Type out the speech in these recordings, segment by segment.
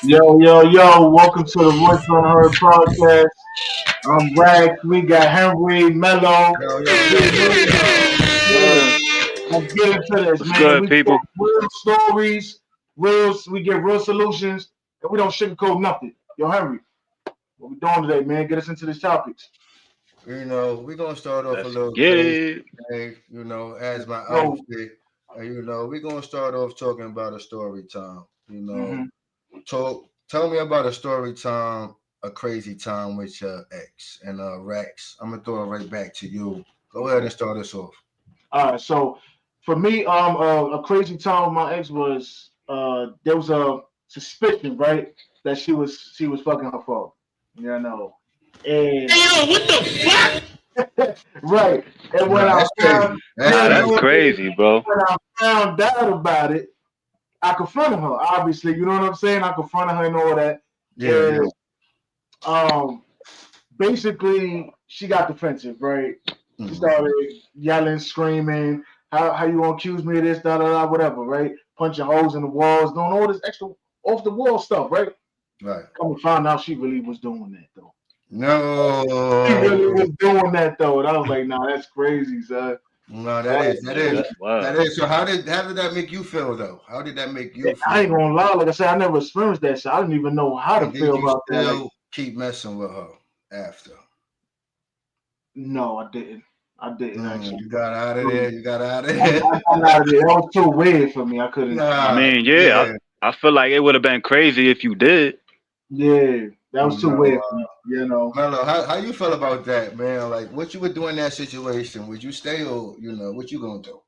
Yo, welcome to the Voice Unheard podcast. I'm Rack. We got Henry, Mello. Yeah, Uh, let's get into this, what's man. good, We get people? real stories, we get real solutions, and we don't sugarcoat nothing. Yo, Henry, what we doing today, man? Get us into these topics. We're gonna start off a Let's little get crazy it. today, as my Yo, outfit. We're gonna start off talking about a story time. hmm Tell me about a story time, a crazy time with your ex. And Rex, I'm gonna throw it right back to you. Go ahead and start us off. All right, so for me, a crazy time with my ex was there was a suspicion, right, that she was fucking her father. You know, and right, and when Nah, I that's found, crazy. That's yeah, Nah, you know that's crazy. what I mean? crazy, bro. When I found out about it, I confronted her. Obviously, you know what I'm saying. I confronted her and all that, Yeah, yeah. and um, basically she got defensive, right? She Mhm. started yelling, screaming, how you gonna accuse me of this, da da da, whatever, right? Punching holes in the walls, doing all this extra off the wall stuff, right? Right. Come to find out she really was doing that though. She really No. was doing that though. And I was like, nah, that's crazy, son. No, that But is that Yeah, is that's wild. that is. So how did that make you feel though? How did that make you I ain't feel? gonna lie, like I said, I never experienced that shit. I didn't even know how to And did feel you about that. Like, still keep messing with her after? no, I didn't. I didn't actually. You got out of there. Mm. You got out of I there. got out of there. That was too weird for me. I couldn't. I Nah, mean, yeah, yeah. I feel like it would have been crazy if you did. Yeah, that was too No, weird for me. You know. Mello, how you feel about that, man? Like, what you would do in that situation? Would you stay or what you gonna do?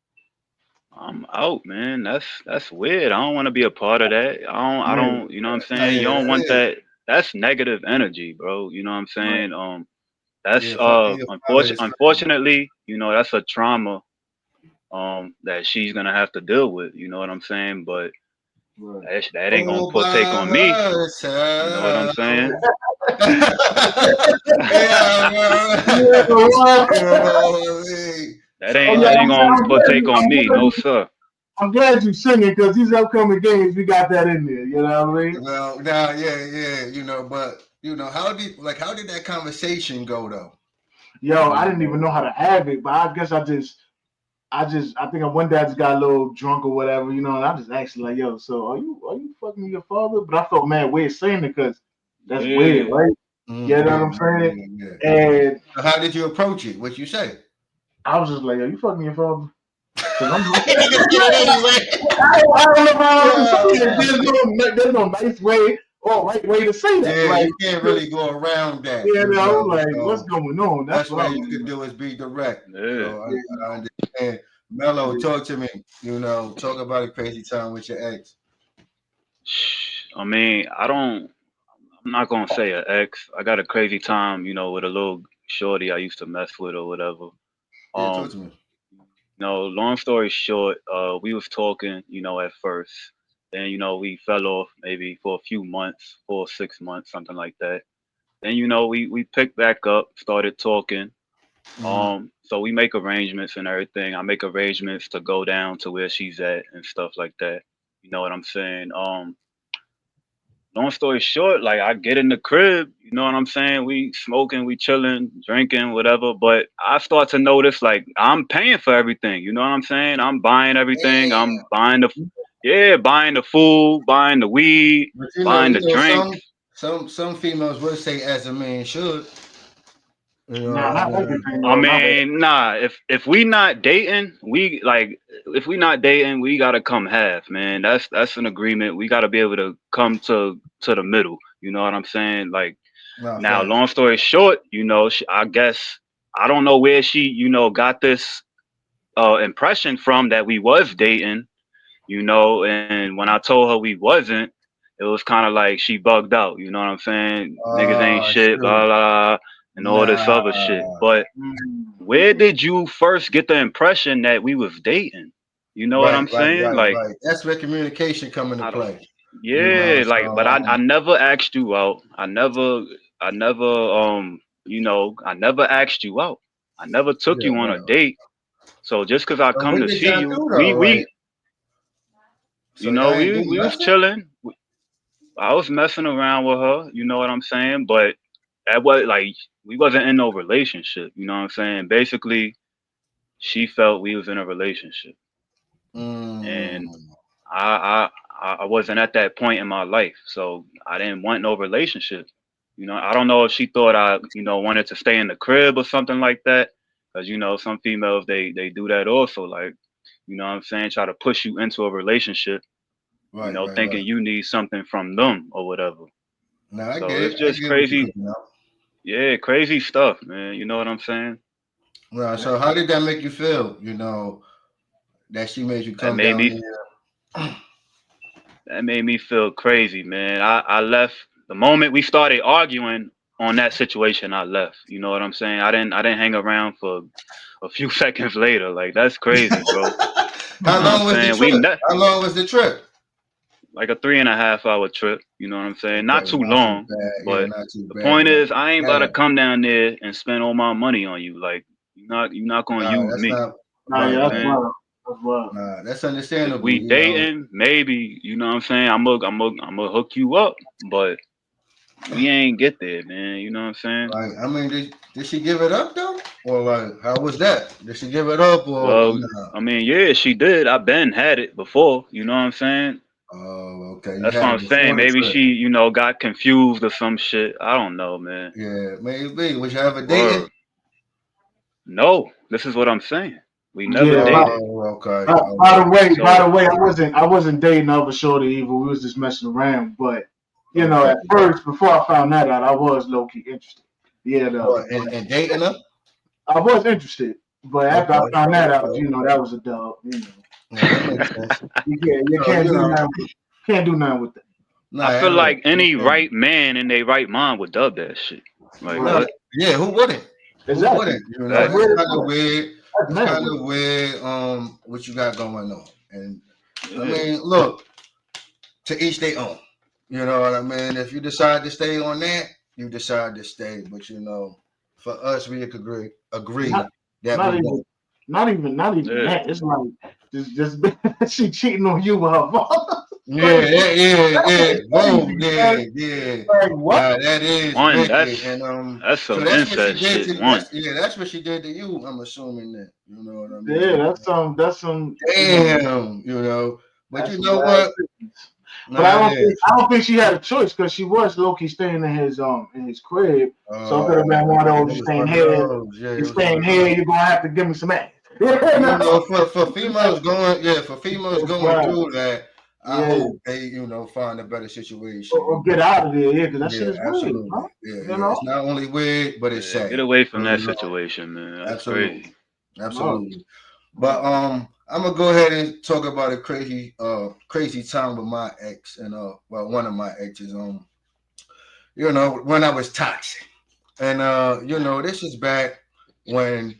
I'm out, man. That's weird. I don't want to be a part of that. I Yeah, don't, you know what I'm Nah, saying? You yeah, don't that want is. that. That's negative energy, bro. You know what I'm right. saying? That's Yeah, fucking your father is crazy. unfortunately, that's a trauma that she's gonna have to deal with. You know what I'm saying? But Right. that ain't gonna Oh, put take by on me. You know what I'm herself. saying? Yeah, Yeah, man. well, You know what I mean? That So, oh ain't yeah, that ain't I'm, gonna I'm put glad take you, on me, no sir. I'm glad you singing because these upcoming games we got that in there. You know what I mean? well, now, yeah, but how did that conversation go though? Yo, I You didn't even know, know how to have it, but I guess I think one day I just got a little drunk or whatever, you know, and I just asked her, like, yo, so are you fucking your father? But I felt mad weird saying it because that's weird, Yeah. right? You know yeah, what I'm saying? yeah. And So how did you approach it? What you say? I was just like, yo, you fucking your father? Because I'm Nigga said it anyway. I don't know how else to say it. Yeah, There's no nice way or right way to say that. yeah, Like, you can't really go around that, like what's So going on? That's best what I way you want to could know. do is be direct. Yeah. So Yeah, I understand. Mello, yeah. talk to me. Talk about a crazy time with your ex. I mean, I'm not gonna say an ex. I got a crazy time, with a little shorty I used to mess with or whatever. Yeah, talk Um, to me. long story short, we was talking, at first. Then, we fell off maybe for a few months, 4 or 6 months, something like that. Then, we picked back up, started talking. Mm. So we make arrangements and everything. I make arrangements to go down to where she's at and stuff like that. You know what I'm saying? Long story short, like I get in the crib, you know what I'm saying? We smoking, we chilling, drinking, whatever. But I start to notice like I'm paying for everything. You know what I'm saying? I'm buying everything. Yeah, I'm buying buying the food, buying the weed, but buying the drinks. some females would say as a man should. You know Nah, what I not mean? everything I though. Not everything. mean, nah. If we not dating, if we not dating, we gotta come half, man. That's an agreement. We gotta be able to come to the middle. You know what I'm saying? Like Nah, now, facts. long story short, I guess I don't know where she, got this impression from that we was dating, and when I told her we wasn't, it was kind of like she bugged out. You know what I'm saying? Niggas ain't shit, Shoot. blah blah, and all this other shit. Nah. But Mm. where did you first get the impression that we was dating? You know what Right, I'm right, saying? right, Like, right. That's where communication come into I don't. play. Yeah, like, but So I never asked you out. I never, I never asked you out. I never took yeah, you on a right. date. So just cause I But come what to did see y'all you, do though? Like, so y'all ain't do we was nothing? chilling. I was messing around with her, you know what I'm saying? But that was like we wasn't in no relationship, you know what I'm saying? Basically, she felt we was in a relationship, and Mm. I I wasn't at that point in my life, so I didn't want no relationship. You know, I don't know if she thought I, wanted to stay in the crib or something like that, because some females they do that also, like, what I'm saying, try to push you into a relationship, Right, right, right. thinking you need something from them or whatever. Now I So get it's it. I just get what you're crazy, cooking up. yeah, crazy stuff, man. You know what I'm saying? Well, so how did that make you feel? That she made you That come made down me here. that made me feel crazy, man. I left the moment we started arguing on that situation. I left. You know what I'm saying? I didn't hang around for a few seconds later. Like that's crazy, bro. You How know what I'm long was the saying? We trip? net How long was the trip? like a 3.5 hour trip. You know what I'm saying? Not Okay, too not too long, bad. Yeah, but not too the bad. point Not is, too I ain't about to bad. come down there and spend all my money on you. Like you're not gonna Nah, use that's me. not You Nah, know right, what yeah, I'm that's right. saying? wild. That's wild. Nah, that's If understandable. we dating, maybe you know what I'm saying. I'm gonna hook you up, but we ain't get there, man. You know what I'm saying? Like, I mean, did she give it up though, or like, how was that? Did she give it up, or Well, nah? I mean, yeah, she did. I been had it before. You know what I'm saying? Oh, okay. You That's had what it I'm saying. before the Maybe trip. she, got confused or some shit. I don't know, man. Yeah, maybe. Was you ever dating? Word. No, this is what I'm saying. We never Yeah, dated. Oh, okay, by the okay. way, So I wasn't dating other shorty either. We was just messing around. But Okay. at first, before I found that out, I was low key interested. Yeah, though. What, But and dating her? I was interested. But after I Okay, found that out, okay. that was a dub. Yeah, that makes sense. You So, can't do nothing with that. I nah, feel look, like any right man in their right mind would dub that shit. Like no, Right. what? yeah, who wouldn't? Who Exactly. wouldn't? That's Exactly. That's weird as kind of fuck. weird. That's That's mad kind weird. of weird. What you got going on? And I Yeah. mean, look, to each their own. You know what I mean? If you decide to stay on that, you decide to stay. But for us, we could agree Not that not we even won't. not even Yeah. that. It's like just she cheating on you with her father. Yeah, Crazy. yeah, yeah, yeah. That's Whoa, crazy, man. yeah, yeah. Like what? Nah, that is One, wicked. that's And that's so some that's what she incest did shit. to One. that's what she did to you. I'm assuming that. You know what I Yeah, mean? that's some. Damn. But That's you some know bad what? shit. But I Nah, don't yeah. think I don't think she had a choice because she was low key staying in his crib. So it could have been one of Yeah, those it you was staying one of here, those. Yeah, it you was one staying of here, those. you're gonna have to give me some ass. For females going, yeah, for females That's going wild. through that, I Yeah. hope they, find a better situation. Or get out of there, yeah, because that shit Yeah, is weird, absolutely. huh? Yeah, You yeah. know? It's not only weird, but it's Yeah, sad. get away So, from that situation, man. That's absolutely, crazy. No. absolutely. But I'm gonna go ahead and talk about a crazy time with my ex and well, one of my exes. When I was toxic, and this is back when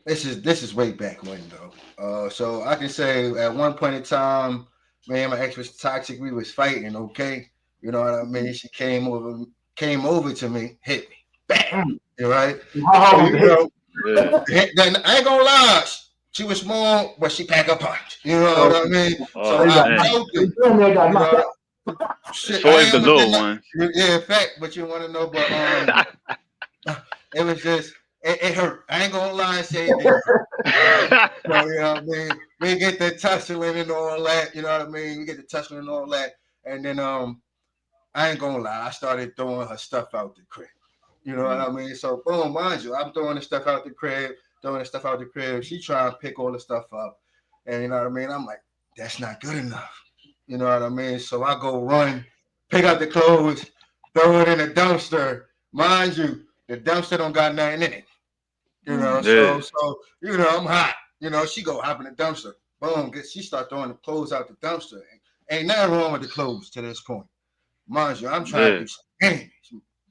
this is way back when though. So I can say at one point in time, man, my ex was toxic. We was fighting. Okay, you know what I mean. She came over to me, hit me, bam. Mm. You right. How So hard was the hit? Yeah. then I ain't gonna lie. She was small, but she packed a punch. You know what So, I mean. so So Oh you I got man. knocked. felt You it. feel me? I got You knocked know. out. It's Shit, I always ain't the gonna get little not. ones. Yeah, in fact, but you want to know, but it was just it hurt. I ain't gonna lie and say it didn't hurt. All right. So you know what I mean. We get the tussling and all that. You know what I mean. We get the tussling and all that, and then I ain't gonna lie. I started throwing her stuff out the crib. You know what I mean. So boom, mind you, I'm throwing the stuff out the crib, throwing the stuff out the crib. She trying to pick all the stuff up, and you know what I mean. I'm like, that's not good enough. You know what I mean. So I go run, pick out the clothes, throw it in the dumpster. Mind you, the dumpster don't got nothing in it. You know, Yeah. I'm hot. She go hop in the dumpster. Boom, she start throwing the clothes out the dumpster. Ain't nothing wrong with the clothes to this point. Mind you, I'm trying to Yeah. do some damage.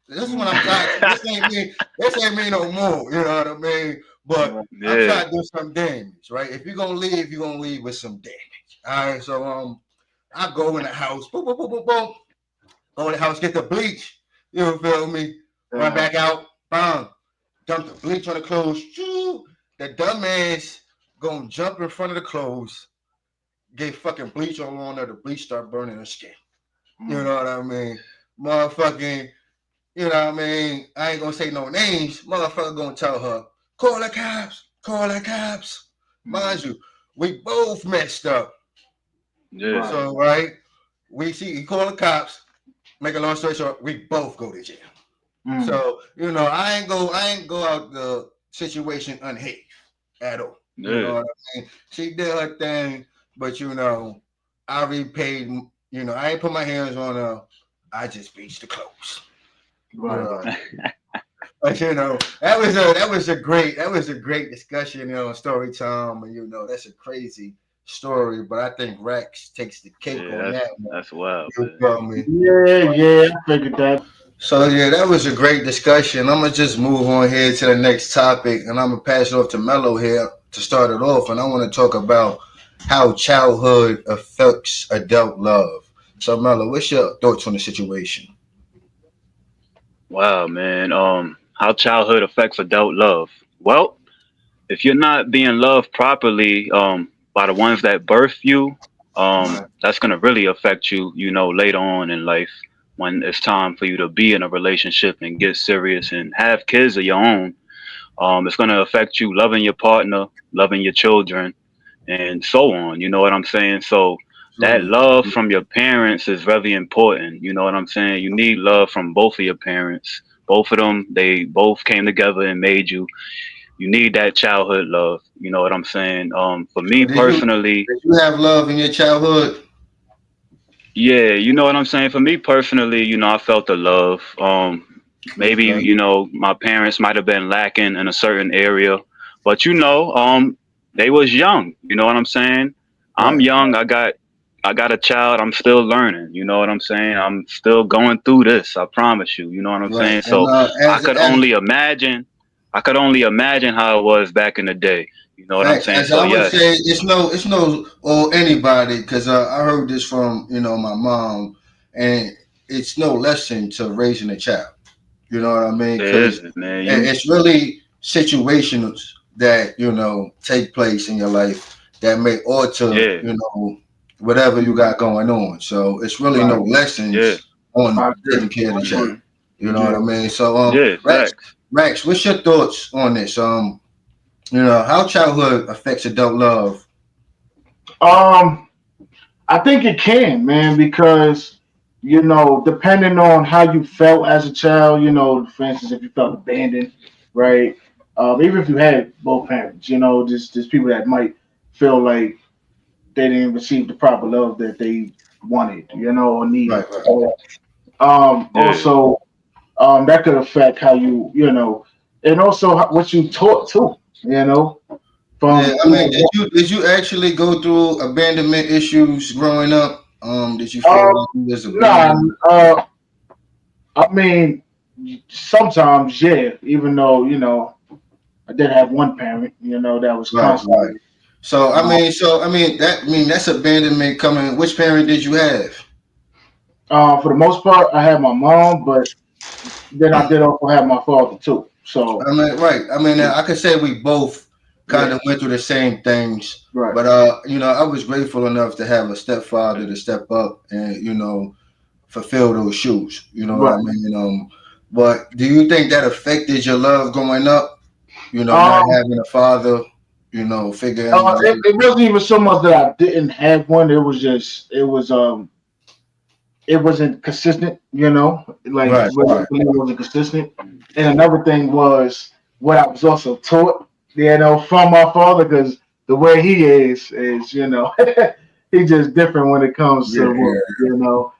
This is when I'm toxic. This ain't me. This ain't me no more. You know what I mean? But I'm Yeah. trying to do some damage, right? If you're gonna leave, you're gonna leave with some damage. All right. So I go in the house, boom, boom, boom, boom, boom. Go in the house, get the bleach. You feel me? Run back out, bam, dump the bleach on the clothes. Shoo. The dumbass gonna jump in front of the clothes, get fucking bleach all on there. The bleach start burning her skin. You know what I mean? Motherfucking, you know what I mean? I ain't gonna say no names. Motherfucker gonna tell her, call the cops, call the cops. Mind you, we both messed up. Yeah. Right. So, right, we see, he call the cops. Make a long story short, we both go to jail. Mm. So, I ain't go out the situation unhinged at all. You know Yeah. what I mean? She did her thing, but I repaid. I ain't put my hands on her. I just bleached the clothes. You Right, know, right. but that was a great discussion. Story time, and that's a crazy story. But I think Rex takes the cake Yeah, on that one. that's wild, You man. feel me? Yeah, yeah, I figured that. So yeah, that was a great discussion. I'm gonna just move on here to the next topic, and I'm gonna pass it off to Mello here to start it off. And I want to talk about how childhood affects adult love. So Mello, what's your thoughts on the situation? Wow, man. How childhood affects adult love. Well, if you're not being loved properly, by the ones that birth you, Right, that's gonna really affect you, later on in life when it's time for you to be in a relationship and get serious and have kids of your own. It's gonna affect you loving your partner, loving your children, and so on. You know what I'm saying? So that absolutely. love from your parents is very important. You know what I'm saying? You need love from both of your parents. Both of them, they both came together and made you. You need that childhood love. You know what I'm saying? For So me personally, did you have love in your childhood? yeah, you know what I'm saying? For me personally, I felt the love. Maybe, Okay. my parents might have been lacking in a certain area, but they was young. You know what I'm saying? I'm Right. young. I got a child. I'm still learning. You know what I'm saying? I'm still going through this. I promise you. You know what I'm Right. saying? And So I could only imagine. I could only imagine how it was back in the day. You know what I'm facts. saying? As So I would say, yes, it's no or anybody because I heard this from my mom, and it's no lesson to raising a child. You know what I mean? there Because isn't, man. it's really situations that take place in your life that may alter Yeah, whatever you got going on. So it's really no Right. yeah, lessons on I agree. taking care of I the child. agree. You know what Yeah. I mean? So yeah. Rex, Facts. Rex, what's your thoughts on this? How childhood affects adult love. Um, I think it can, man, because depending on how you felt as a child, for instance, if you felt abandoned, right? Even if you had both parents, just people that might feel like they didn't receive the proper love that they wanted, or needed. Right, right. Yeah, Also, that could affect how and also what you taught too, Yeah, from I mean, did you actually go through abandonment issues growing up? Did you feel uh, like you was nah, abandoned? I mean, sometimes, yeah, even though, I did have one parent, that was Right, right. constantly, uh, That's abandonment coming. Which parent did you have? for the most part, I had my mom, but then I did also have my father too. So, I mean, right. I mean, I could say we both kind yeah, of went through the same things, right, but I was grateful enough to have a stepfather to step up and fulfill those shoes. You know what I right. mean? But do you think that affected your love growing up? Not Um, having a father, figure in your life. it wasn't even so much that I didn't have one. It wasn't consistent, like Right, really, right. really wasn't consistent. And another thing was what I was also taught, from my father, because the way he is, he's just different when it comes Yeah, to yeah. what,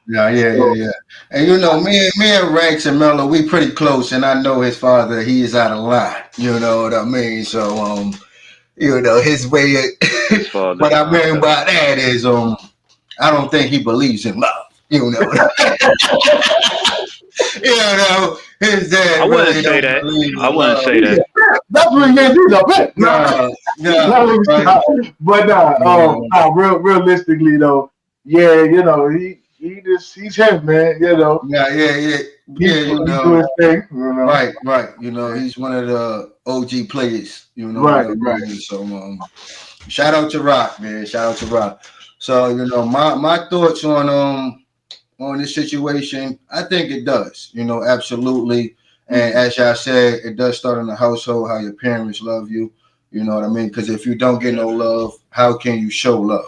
Yeah, yeah, yeah, So, yeah. And me and Rex and Mello, we pretty close, and I know his father. He is out of line. You know what I mean? So, his way. his father's What I mean concept. by that is, I don't think he believes in love. His I dad wouldn't really say don't that. believe I in wouldn't love. say that. that's what he gonna do, though. Man. No, no, No, right? but No. realistically though, yeah, he's him, man. Yeah, yeah, yeah, He yeah. do his thing. Right, right. He's one of the OG players. You know what Right, I right. mean? So, shout out to Rock, man. Shout out to Rock. So, my thoughts on on this situation? I think it does. Absolutely. And as y'all said, it does start in the household, how your parents love you. You know what I mean? Because if you don't get no love, how can you show love?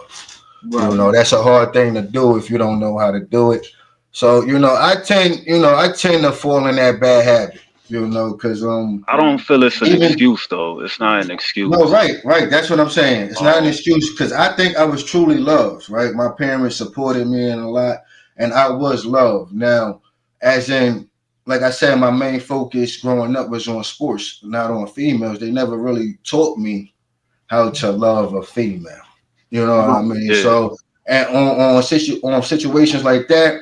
Right. That's a hard thing to do if you don't know how to do it. So, I tend to fall in that bad habit, because I don't feel it's an even excuse though. It's not an no, excuse. right. That's what I'm saying. It's not an Um, excuse because I think I was truly loved, right? My parents supported me in a lot, and I was loved. Now, as in, like I said, my main focus growing up was on sports, not on females. They never really taught me how to love a female. You know what I Right. mean? yeah. So, and on situations like that,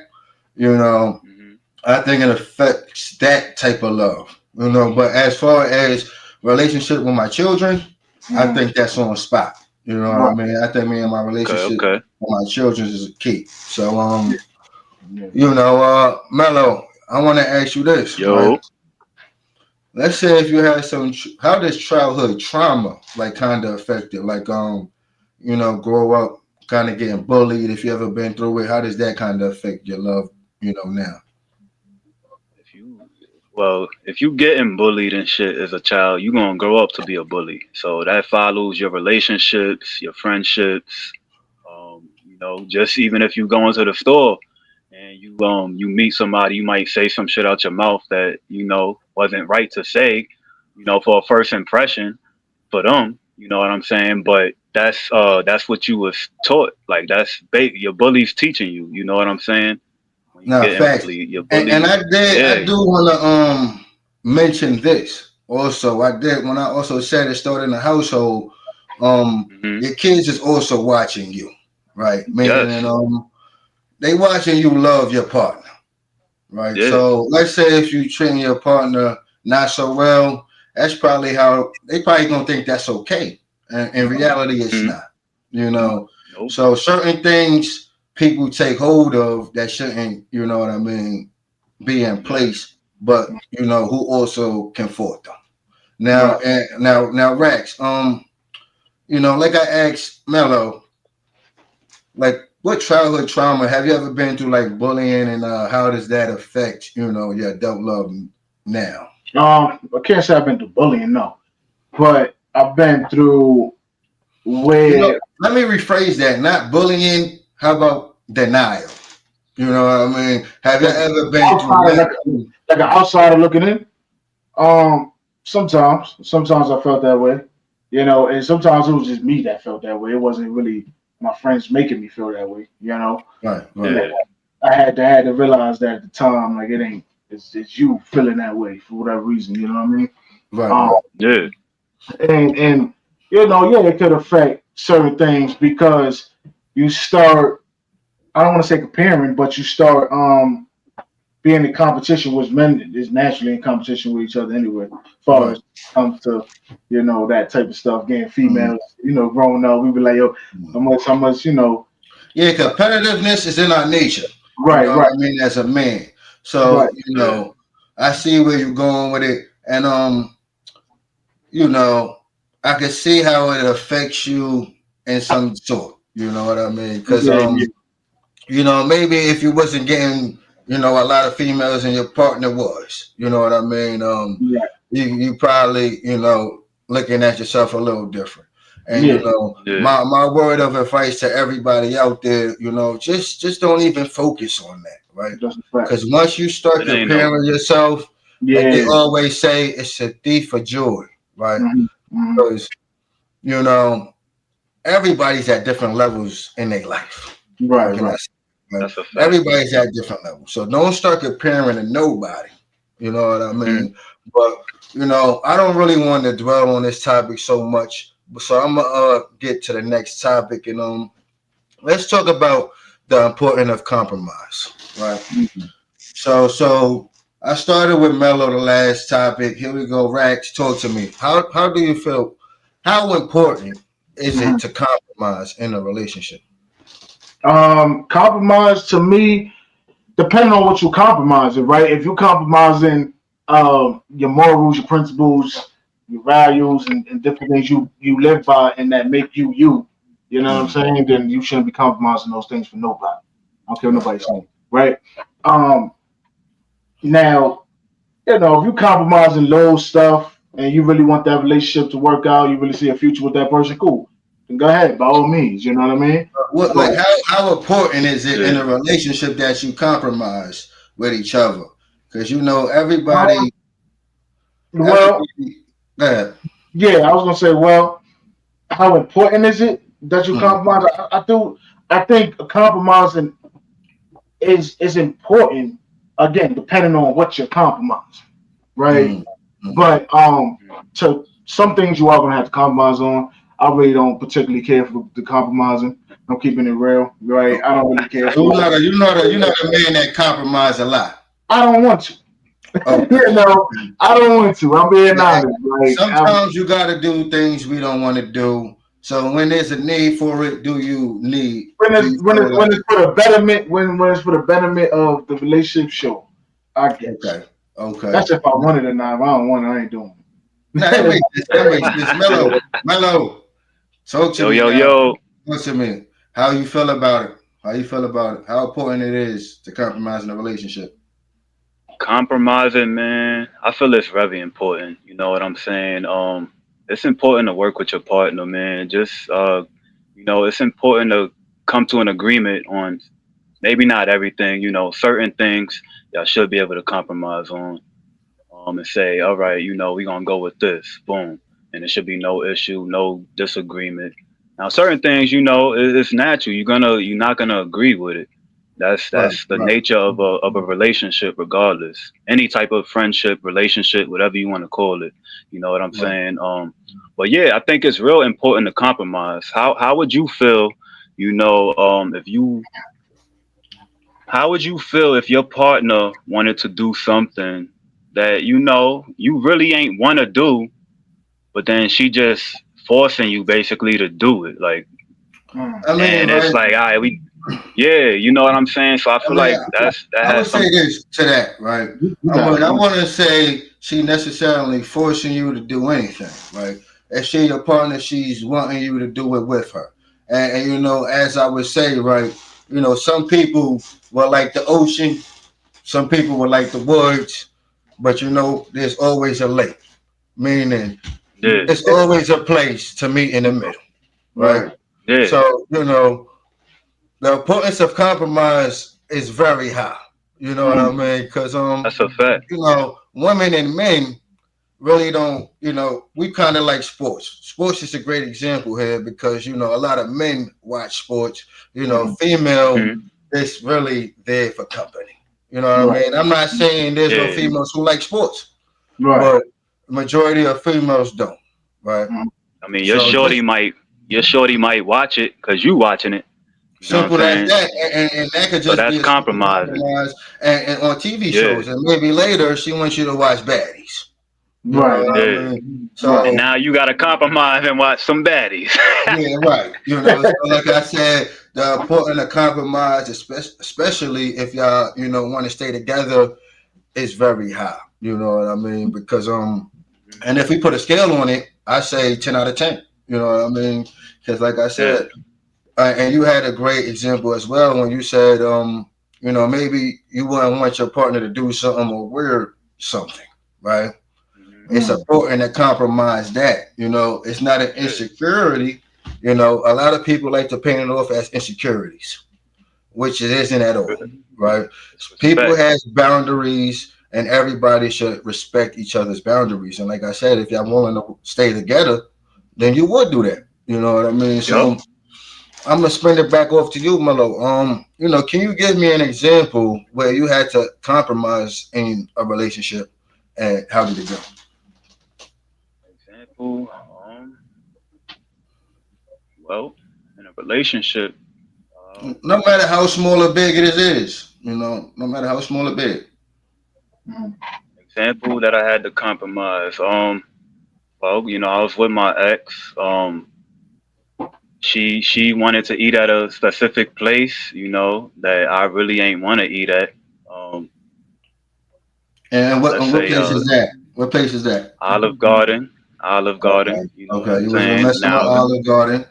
you know, Hmm. I think it affects that type of love. But as far as relationship with my children, I Mhm. think that's on spot. You know what I Right. mean? I think me and my Okay, relationship okay. with my children is a key. So Yeah. Yeah. Mello, I want to ask you this, right? Yo, Let's say if you had how does childhood trauma like kind of affect it? Like grow up kind of getting bullied. If you ever been through it, how does that kind of affect your love? Now. if you if you getting bullied and shit as a child, you gonna grow up to be a bully. So that follows your relationships, your friendships. Just even if you go into the store and you meet somebody, you might say some shit out your mouth that wasn't right to say, for a first impression for them. You know what I'm saying? But that's what you was taught. Like your bully's teaching you. You know what I'm saying? When you Now, getting facts. bullied, your And bully, I yeah. do want to mention this also. I did when I also said it started in the household. Hmm. Your kids is also watching you, right? Yes. Meaning, they watching you love your partner, right? Yeah. So let's say if you treating your partner not so well, that's probably how they probably gonna think that's okay. And in reality, it's Hmm. not. You know, Nope. so certain things people take hold of that shouldn't, be in Yeah. place, but who also can fault them. Now, Right. now, Rex, like I asked Mello, like what childhood trauma have you ever been through, like bullying, and how does that affect your adult love now? I can't say I've been through bullying, no, but I've been through where Let me rephrase that. Not bullying. How about denial? You know what I mean? Have you like ever been through outsider, that? like an outsider looking in. Um, sometimes I felt that way, and sometimes it was just me that felt that way. It wasn't really my friends making me feel that way. Right, right, Yeah. I had to realize that at the time, like it ain't. It's you feeling that way for whatever reason. You know what I mean? right, Um, right. Yeah. and yeah, it could affect certain things because you start. I don't want to say comparing, but you start being in competition, which men is naturally in competition with each other anyway. As far Right. as comes to that type of stuff, getting Mhm. females, growing up, we be like, yo, how much, Yeah, competitiveness is in our nature. You know right, what right, I mean? As a man. right, So, Yeah. I see where you're going with it. And you know, I can see how it affects you in some sort. You know what I mean? Because yeah, yeah, maybe if you wasn't getting, a lot of females and your partner was, you know what I mean? right, You probably, looking at yourself a little different. And yeah, Yeah. my word of advice to everybody out there, just don't even focus on that, right? that's a fact. Because once you start It ain't no. comparing yourself, like they Yeah, always say, it's a thief of joy, right? hmm Because you know everybody's at different levels in their life. How right, can I right, say? Right? That's a fact. Everybody's at different levels, so don't start comparing to nobody. You know what I Hmm. mean? But I don't really want to dwell on this topic so much. So I'm gonna get to the next topic, and let's talk about the importance of compromise. Right. mhm. So I started with Mello the last topic. Here we go. Rax, talk to me. How do you feel? How important is it Mhm. to compromise in a relationship? Compromise to me, depending on what you compromising, right? If you compromising your morals, your principles, your values, and different things you live by, and that make you, you know what I'm Mm, saying? Then you shouldn't be compromising those things for nobody. I don't care what right. nobody's saying. right? Um, now, if you compromising low stuff and you really want that relationship to work out, you really see a future with that person, cool. Then go ahead, by all means. You know what I mean? What like But how important is it in Yeah. a relationship that you compromise with each other? Because um, everybody, well, uh, yeah, I was gonna say, well, how important is it that you mm, compromise? I think compromising is important. Again, depending on what you're compromising, right? mm, mm. But to some things you are gonna have to compromise on. I really don't particularly care for the compromising. I'm keeping it real, right? I don't really care So for. you're not a man that compromise a lot. I don't want to. Okay. I don't want to. I'm being honest. Like, Sometimes you got to do things we don't want to do. So when there's a need for it, do you need? when Do it's you when feel it's when like it's for the betterment when it's for the betterment of the relationship, sure, I guess. okay, okay? That's if I want it or not. If I don't want it, I ain't doing Now that it. makes sense. That makes sense. Mellow, talk to Yo, me yo, now. yo. Talk to me. How you feel about it? How you feel about it? How important it is to compromise in a relationship? Compromising, man. I feel it's very important. You know what I'm saying? It's important to work with your partner, man. Just it's important to come to an agreement on maybe not everything. Certain things y'all should be able to compromise on. And say, all right, we're gonna go with this. Boom. And it should be no issue, no disagreement. Now certain things, it's natural. You're not gonna agree with it. Right, That's the right. nature of a relationship regardless. Any type of friendship, relationship, whatever you want to call it. You know what I'm Right. saying? But yeah, I think it's real important to compromise. How would you feel, if you how would you feel if your partner wanted to do something that you really ain't want to do, but then she just forcing you basically to do it? Like, Mm. I mean, and it's right. like, all right, yeah, you know what I'm saying? So I I feel mean, like that I would has say some, this to that, right? You got a I point. want to say she necessarily forcing you to do anything, right? If she your partner, she's wanting you to do it with her. And as I would say, right, some people will like the ocean, some people will like the woods, but there's always a lake, meaning yeah, it's always a place to meet in the middle, right? Right. yeah, So, the importance of compromise is very high. You know what I Mm. mean? Because that's a fact. women and men really don't. We kind of like sports. Sports is a great example here because a lot of men watch sports. Mm. Female Hmm. is really there for company. You know what I Right. mean? I'm not saying there's no Yeah, females who like sports, Right. but majority of females don't. Right? Mm. I mean, So just your shorty might watch it because you watching it. You know what I'm simple as saying? that, and that could So just be that's a simple compromising. compromise. And on TV Yeah, shows, and maybe later she wants you to watch baddies. You know Right. what I yeah. mean? Right. And So now you got to compromise and watch some baddies. yeah, right. So like I said, the importance of compromise, especially if y'all want to stay together, is very high. You know what I mean? Because and if we put a scale on it, I say 10 out of 10. You know what I mean? Because like I Yeah. said, and you had a great example as well when you said, maybe you wouldn't want your partner to do something or wear something, right? Hmm. It's Mm. important to compromise that. It's not an Yeah. insecurity. A lot of people like to paint it off as insecurities, which it isn't at all, right? People Respect. has boundaries, and everybody should respect each other's boundaries. And like I said, if y'all willing to stay together, then you would do that. You know what I mean? Yup. So I'm gonna spin it back off to you, Melo. Can you give me an example where you had to compromise in a relationship, and how did it go? Example. Well, in a relationship. No matter how small or big it is, no matter how small or big. Mm. Example that I had to compromise. Well, I was with my ex. She wanted to eat at a specific place, that I really ain't want to eat at. Um, And what let's and what say place is that? What place is that? Olive Garden, Olive Okay, Garden. You know what okay. I'm You was in saying? messing with Now, Olive Garden.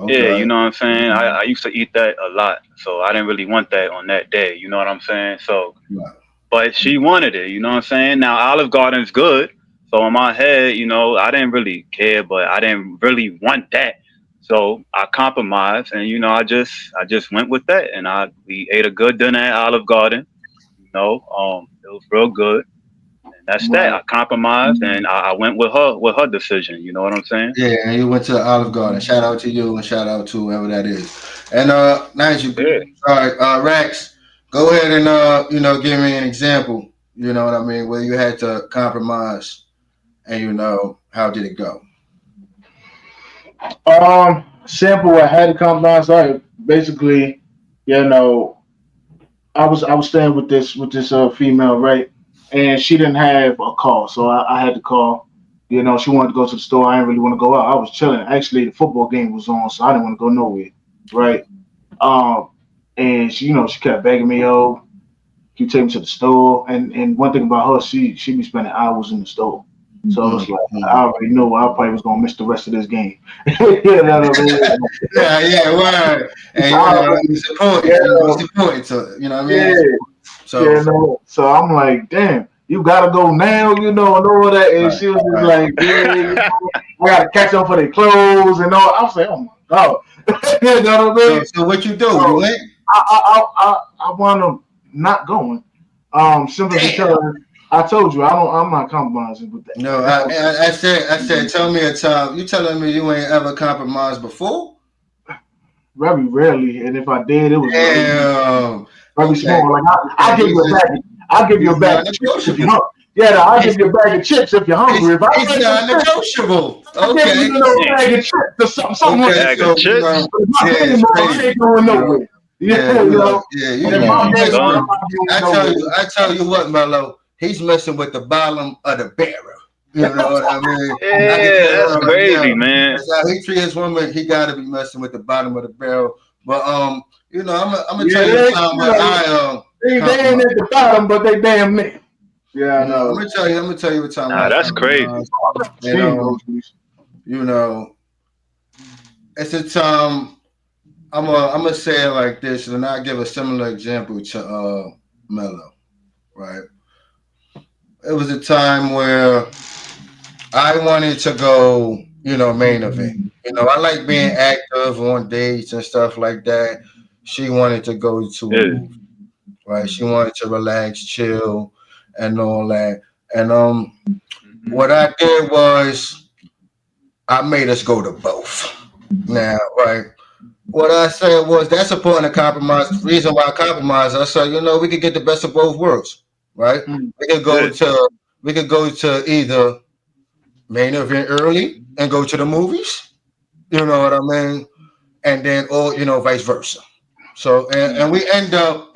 Yeah, Okay. you know what I'm saying? I used to eat that a lot. So I didn't really want that on that day. You know what I'm saying? So, Right. but she wanted it. You know what I'm saying? Now, Olive Garden's good. So in my head, I didn't really care, but I didn't really want that. So I compromised, and I just went with that, and we ate a good dinner at Olive Garden. It was real good, and that's that. Right. I compromised, and I went with her decision. You know what I'm saying? Yeah, and you went to the Olive Garden. Shout out to you and shout out to whoever that is. And nice you Yeah. all right, Rex, go ahead and give me an example, you know what I mean, where you had to compromise and how did it go? Simple. I had to compromise. Like basically, you know, I was staying with this female, right? And she didn't have a car, so I had to call. She wanted to go to the store. I didn't really want to go out. I was chilling. Actually, the football game was on, so I didn't want to go nowhere, right? Um, and she kept begging me, "Oh, can you take me to the store?" And one thing about her, she be spending hours in the store. So it's like I Mhm. already knew I probably was gonna miss the rest of this game. You know what I mean? Yeah, yeah, word. And I already, it's important. yeah, It's important to you know what I mean? yeah. So Yeah, no. So I'm like, damn, you gotta go now, and all that. And right, she was just right. like, yeah, I gotta catch up for their clothes and all. I was like, oh my god, you know what I So mean? so what you do? You So went? I wound up not going, simply Damn. because I told you I'm not compromising with that. No, That's I said, tell me a time. You telling me you ain't ever compromised before? very rarely, and if I did, it was Damn. very Okay. small. Like I So give you a bag. I'll give you a he's bag of chips if you're non-negotiable. hungry. Yeah, no, I'll He's give you a bag of chips if you're he's, hungry. If I he's like some chips, non-negotiable. I give you Okay. a bag of chips or something like Okay. Bag of So chips. if my yeah, baby it's mama crazy. ain't going You know, nowhere. Yeah, yeah, yeah. if my Mm, baby mama son. ain't I going tell nowhere. you, I tell you what, Mello. He's messing with the bottom of the barrel. You know what I mean? I can Yeah, tell you that's right crazy, now. man. That's how he treats his woman. He got to be messing with the bottom of the barrel. But I'm gonna tell Yeah, you a time where I they ain't compromised. at the bottom, but they damn near. Yeah, I I'm know. gonna tell you. I'm gonna tell you a time where Nah, I that's crazy. compromised. And Seen groceries. you know, it's a time. I'm gonna say it like this, and I give a similar example to Mello. Right? It was a time where I wanted to go, main event. I like being active on dates and stuff like that. She wanted to go to a Yeah. movie, right? She wanted to relax, chill, and all that. And Hmm. what I did was I made us go to both. Now, right? What I said was that's a point of compromise. The reason why I compromised, I said, we could get the best of both worlds, right? Mm. We could go Yeah. to we could go to either main event early and go to the movies. You know what I mean? And then, or vice versa. So, and we end up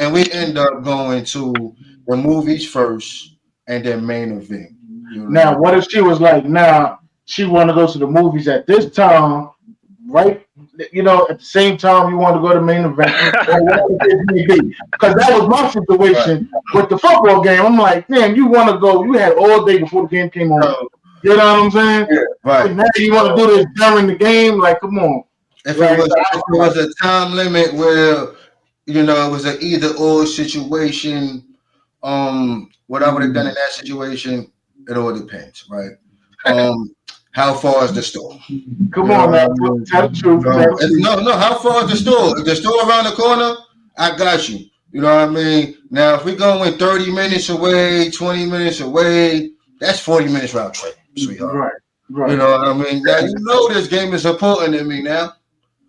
going to the movies first, and then main event. You Now, know, what if she was like, now she want to go to the movies at this time, right? At the same time you want to go to the main event or whatever the case may be. Because that was my right? situation with the football game. I'm like, damn, you want to go? You had all day before the game came on. So, You know what I'm saying? yeah, But right. now you want to So, do this during the game? Like, come on, if it right? was if it was a time limit where it was an either or situation, what I would have done in that situation, it all depends, right? Um, how far is the store? Come You know on what now, I mean? tell the truth. Tell No, the truth. no. How far is the store? If the store around the corner, I got you. You know what I mean? Now, if we going 30 minutes away, 20 minutes away, that's 40 minutes round trip, sweetheart. Right, You right, know what I mean? Now, this game is important to me now.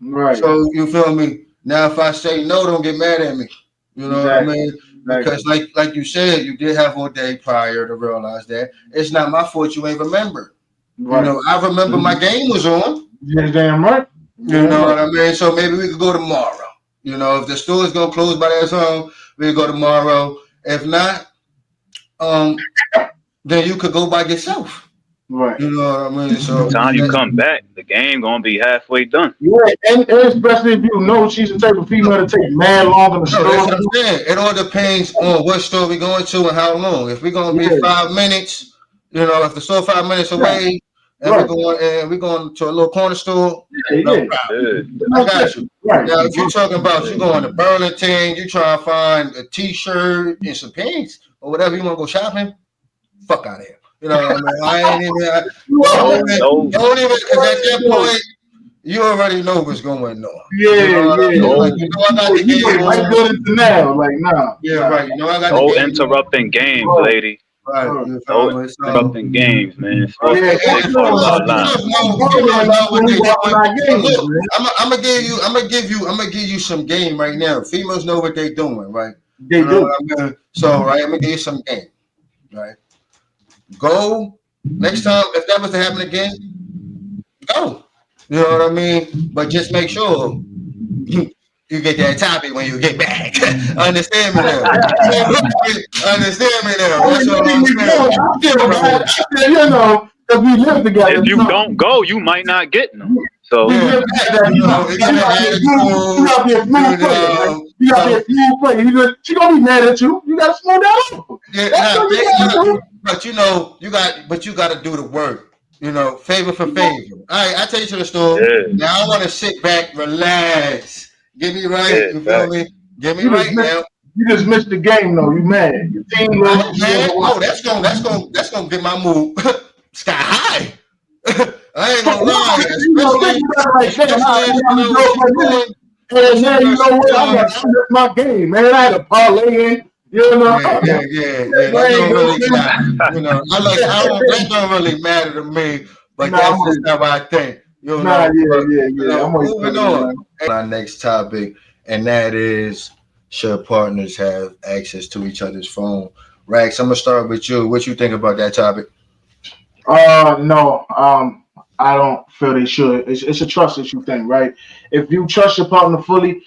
right. So, you feel me? Now, if I say no, don't get mad at me. You know what I Exactly, mean? Because, exactly. like you said, you did have all day prior to realize that. It's not my fault you ain't remember. Right. I remember my game was on. You're damn right. You Damn know right. what I mean? So maybe we could go tomorrow. If the store is gonna close by that time, we could go tomorrow. If not, um, then you could go by yourself. Right. You know what I mean? So Time you that's come back, the game gonna be halfway done. Yeah, and especially if you know she's the type of female to take mad long in the no, that's store. what I'm saying. It all depends on what store we're going to and how long. If we're gonna be Yeah, 5 minutes, if the store 5 minutes yeah, away, and we're going to a little corner store. Yeah, No yeah. problem. No I got sense. you. Right. Now, if you're talking about you going to Burlington, you try to find a T-shirt and some pants or whatever you want to go shopping, fuck out of here. You know, what I mean, I ain't even. Don't even, because at that point, you already know what's going on. Yeah, you know what I mean? yeah. Like, you know, I got the game Right on. good into now, like nah. Yeah, right. You know, I got No the game interrupting games, Right. lady. Right. Right. You No feel me? So, interrupting games, man. Sports Yeah, is a big part of our lives. females know what they doing. games, Look, man. I'm gonna give you some game right now. Females know what they doing, right? They You know do. what I mean? So, right, I'm gonna give you some game, right? Go next time if that was to happen again, go. You know what I mean? But just make sure you get that topic when you get back. Understand me now? Understand me now? That's what I'm saying. You know, because we live together. If you don't go, you might not get them. So We Yeah, live together. you know, it's an You gotta be a smooth player. Right? You gotta be a smooth player. She gonna be mad at you. You gotta smooth that over. But you know, you got to do the work. You know, favor for favor. All right, I take you to the store. yeah, Now I want to sit back, relax. Get me right. yeah, You feel me? Get me right now. You just missed the game though. You mad? Your team lost. I'm mad. Oh, that's gonna get my mood sky high. I ain't gonna lie, And now you know what? I missed my game, man. I had a parlay in. You know, yeah. That don't really matter. You know, that don't really matter to me. But that's just how I think. You know, yeah. Moving on. Our next topic, and that is, should partners have access to each other's phone? Rax, I'm gonna start with you. What you think about that topic? No. I don't feel they should. It's a trust issue thing, right? If you trust your partner fully,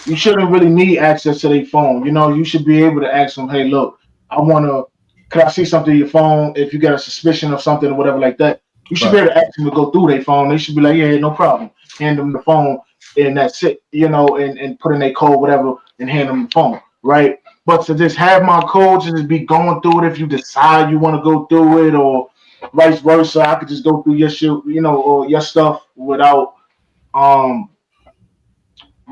you shouldn't really need access to their phone. You know, you should be able to ask them, hey, look, can I see something on your phone? If you got a suspicion of something or whatever like that, you should be able to ask them to go through their phone. They should be like, yeah, no problem. Hand them the phone and that's it, you know, and put in their code, whatever, and hand them the phone, right? But to just have my code to just be going through it if you decide you want to go through it or vice versa, I could just go through your shit, you know, or your stuff um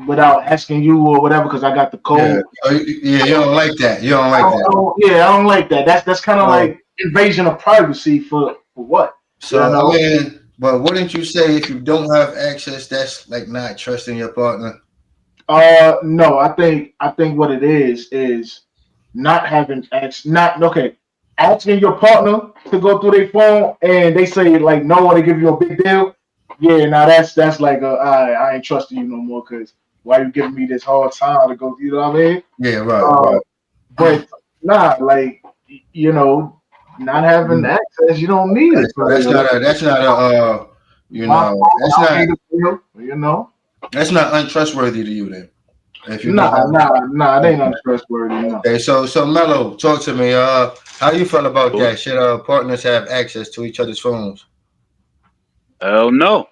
without asking you or whatever because I got the code. Yeah, you don't like that. You don't like that. I don't like that. That's kind of like invasion of privacy for what? So you know? I mean, but wouldn't you say if you don't have access, that's like not trusting your partner? No, I think what it is not having access. Not okay. Asking your partner to go through their phone and they say like no, or they give you a big deal. Yeah, now that's like I ain't trusting you no more because why you giving me this hard time to go? You know what I mean? Yeah, right. But nah, like you know, not having access, you don't need it. That's not that's not untrustworthy to you then. If you nah, it ain't untrustworthy. No. Okay, so Mello, talk to me. How you feel about that? Should partners have access to each other's phones? Hell no.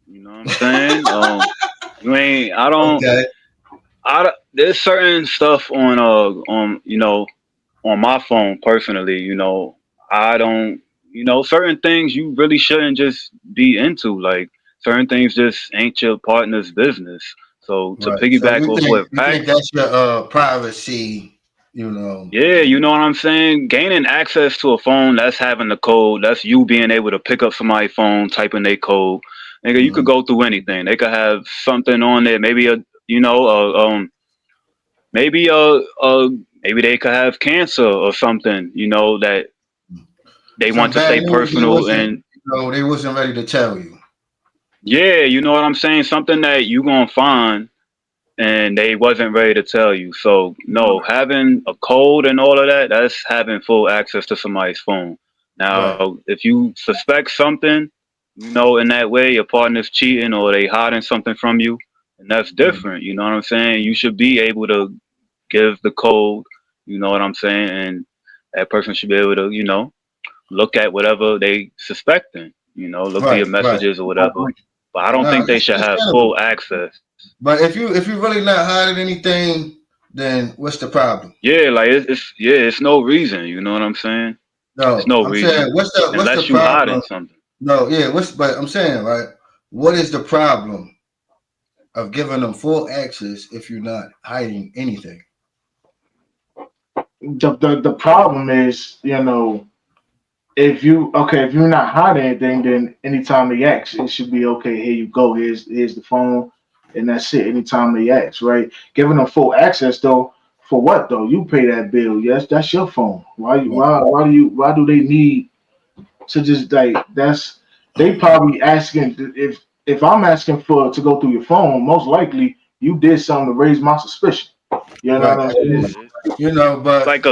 You know what I'm saying? You ain't. I don't. Okay. There's certain stuff on you know on my phone personally. You know, I don't. You know, certain things you really shouldn't just be into. Like certain things just ain't your partner's business. So to piggyback off what you think that's your privacy, you know. Yeah, you know what I'm saying? Gaining access to a phone, that's having the code, that's you being able to pick up somebody's phone, type in their code. Nigga, you could go through anything. They could have something on there, maybe maybe they could have cancer or something, you know, that they want to stay personal and no, they wasn't ready to tell you. Yeah, you know what I'm saying? Something that you gonna find and they wasn't ready to tell you. So no, having a code and all of that, that's having full access to somebody's phone. Now, if you suspect something, you know, in that way, your partner's cheating or they hiding something from you, and that's different. You know what I'm saying? You should be able to give the code, you know what I'm saying? And that person should be able to, you know, look at whatever they suspecting, you know, look through your messages or whatever. But I don't think they should have full access. But if you really not hiding anything, then what's the problem? Yeah, like it's no reason. You know what I'm saying? No, it's no I'm reason. Saying, what's the unless you problem? hiding something. No, yeah. But I'm saying, right? What is the problem of giving them full access if you're not hiding anything? The problem is, if you're not hiding anything, then anytime they ask, it should be okay. Here you go. Here's the phone, and that's it. Anytime they ask, right? Giving them full access though, for what though? You pay that bill. Yes, that's your phone. Right. Why do they need to just like that's they probably asking if I'm asking for to go through your phone, most likely you did something to raise my suspicion. You know Right. what I'm saying? Yeah. You know, It's but like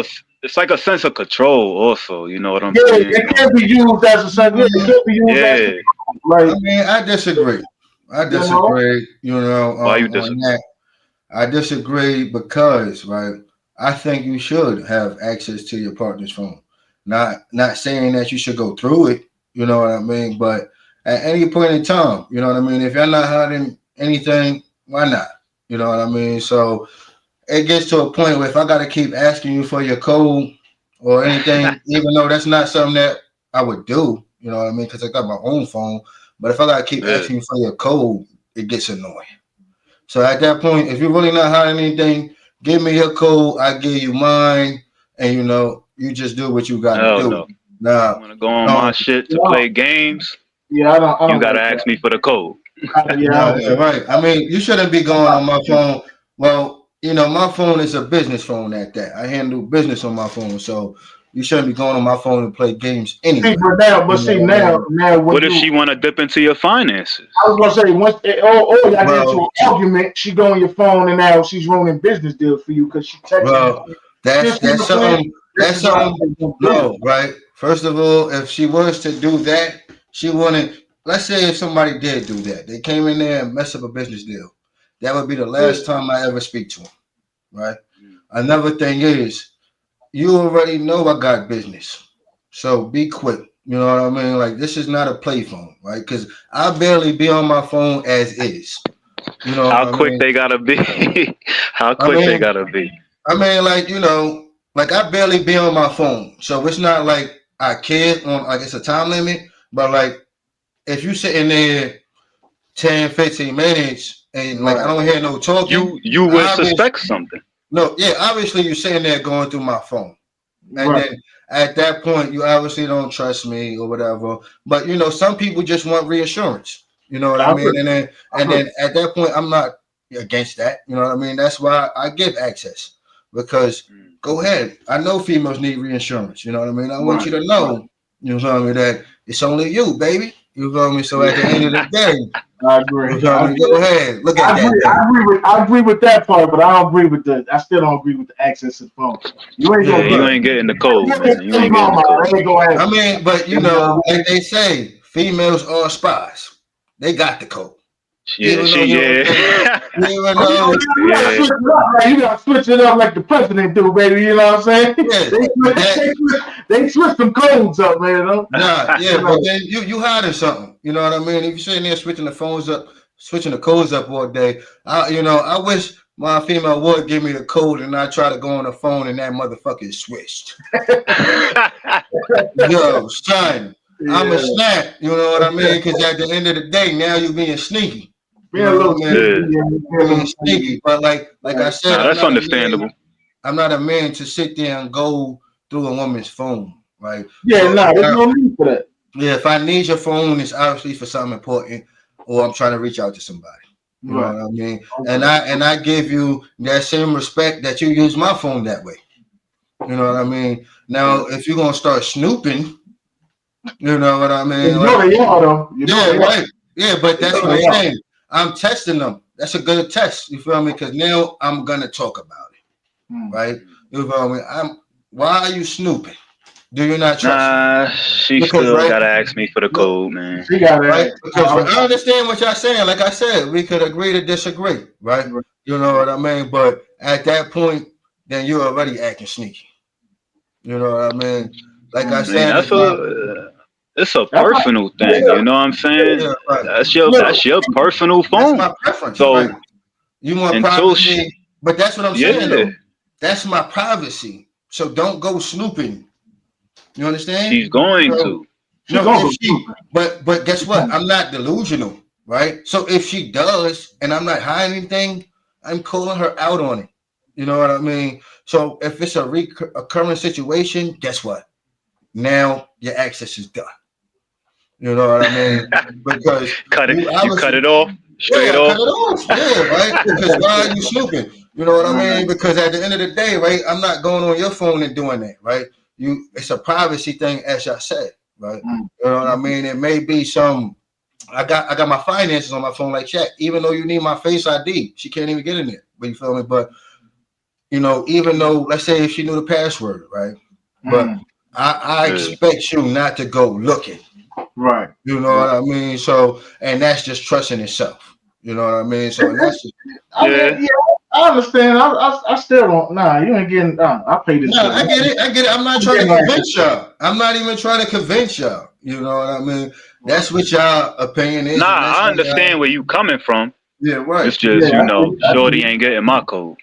a sense of control also, you know what I'm Yeah, saying? it can be used as a second. Yeah, it can be used as Yeah. I like mean, I disagree. I you know. disagree. Why you On disagree? that. I disagree because, right, I think you should have access to your partner's phone. Not saying that you should go through it, you know what I mean, but at any point in time, you know what I mean, if you're not hiding anything, why not? You know what I mean? So it gets to a point where if I gotta keep asking you for your code or anything, even though that's not something that I would do, you know what I mean, because I got my own phone. But if I gotta keep Yeah. asking you for your code, it gets annoying. So at that point, if you're really not hiding anything, give me your code. I give you mine, and you just do what you got to Hell do. no. You Now, wanna go on my no, shit to Yeah, play games, I you don't gotta like that. ask me for the code. Yeah, I no, don't yeah, like right. I mean, you shouldn't be going on my phone. Well, my phone is a business phone at that. I handle business on my phone, so you shouldn't be going on my phone to play games see, anyway. but You know see what I mean? now when What if you she wanna dip into your finances? I was gonna say once or y'all get into Well, an argument, she go on your phone and now she's ruining business deals for you because she texting. well, You that's see that's what I'm saying? something. This That's is why I something. say don't do it. No, right. First of all, if she was to do that, she wouldn't. Let's say if somebody did do that, they came in there and messed up a business deal. That would be the Yeah, last time I ever speak to him. Right. Mm. Another thing is, you already know I got business, so be quick. You know what I mean? Like this is not a play phone, right? Because I barely be on my phone as is. You know How what I quick mean? they gotta be? How I quick they mean, gotta be? like like I barely be on my phone, so it's not like I care on like it's a time limit. But like if you sitting there 10, 15 minutes and like I right, don't hear no talking, You would obviously suspect something. no, yeah, obviously you're sitting there going through my phone, and right. then at that point you obviously don't trust me or whatever. But some people just want reassurance. You know what I I mean? agree. I And then agree. at that point I'm not against that. You know what I mean? That's why I give access because Mm. go ahead. I know females need reassurance. You know what I mean? I want Right, you to right. know. You know what I mean? That it's only you, baby. You feel me? So at the end of the Yeah, day, I agree. you feel me? Go ahead. Look I at that agree. thing. I agree with that part, but I don't agree with the. I still don't agree with the access to the phone. You ain't Yeah, gonna Yeah, you get. ain't getting the code, Give me man. You a ain't getting mama. the code. I ain't gonna have I it. mean, but You know what I like mean? they say, females are spies. They got the code. Yeah, Even though you don't think, yeah. even Oh, though, you gotta Yeah. switch it up. Like, you gotta switch it up like the president do, baby. You know what I'm saying? yeah, but that, They switch some codes up, man. You know? nah, yeah, You but know, then you hiding something. You know what I mean? If you're sitting there switching the phones up, switching the codes up all day, I wish my female would give me the code and I try to go on the phone and that motherfucker is switched. Yo, son, I'm a yeah. snap. You know what I mean? Because at the end of the day, now you're being sneaky. You Being a know what little I mean? sneaky, Yeah. yeah, being a Being little sneaky, sneaky. but like I Right. said, Nah, I'm that's not a man. understandable. I'm not a man to sit there and go through a woman's phone, right? Yeah, So nah, there's no need for that. yeah, if I need your phone, it's obviously for something important, or I'm trying to reach out to somebody. You know Right. what I mean? And Okay. I give you that same respect that you use my phone that way. You know what I mean? Okay. Now, if you're gonna start snooping, you know what I mean? You Like, know they are though. You know yeah, they are. right. Yeah, but You that's know what I'm they are. saying. I'm testing them. That's a good test. You feel me? Because now I'm gonna talk about it, Hmm. right? You feel me? Why are you snooping? Do you not trust me? Nah, she Because still right, gotta ask me for the look, code, man. She got right? it. Because I understand what y'all saying. Like I said, we could agree to disagree, right? You know what I mean? But at that point, then you're already acting sneaky. You know what I mean? Like I I mean, said, if I it's a That's not, personal thing. yeah, You know what I'm saying? yeah, right. look, That's your personal That's phone. my preference, right? So You want until she, privacy, but that's what I'm saying yeah, though. That's my privacy. So don't go snooping. You understand? she's going So to. She gonna go but guess what? I'm not delusional, right? So if she does, and I'm not hiding anything, I'm calling her out on it. You know what I mean? So if it's a recurring situation, guess what? Now your access is done. You know what I mean? Because you you cut obviously, it off straight yeah, cut off. it off. Yeah, right. Because why are you snooping? You know what I mean? Because at the end of the day, right, I'm not going on your phone and doing that, right? It's a privacy thing, as I said, right? You know what I mean? It may be some. I got my finances on my phone like check. Even though you need my face ID, she can't even get in there. But you feel me? But even though, let's say if she knew the password, right? But I expect you not to go looking. Right. You know what I mean? So, and that's just trusting itself. You know what I mean? So, and that's just, I mean, I understand. I still don't. Nah, you ain't getting. I pay this. no, I get it. I'm not trying to convince y'all. I'm not even trying to convince y'all. You know what I mean? That's what y'all opinion is. Nah, And that's I understand where you coming from. yeah, right. It's just Shorty ain't getting my code.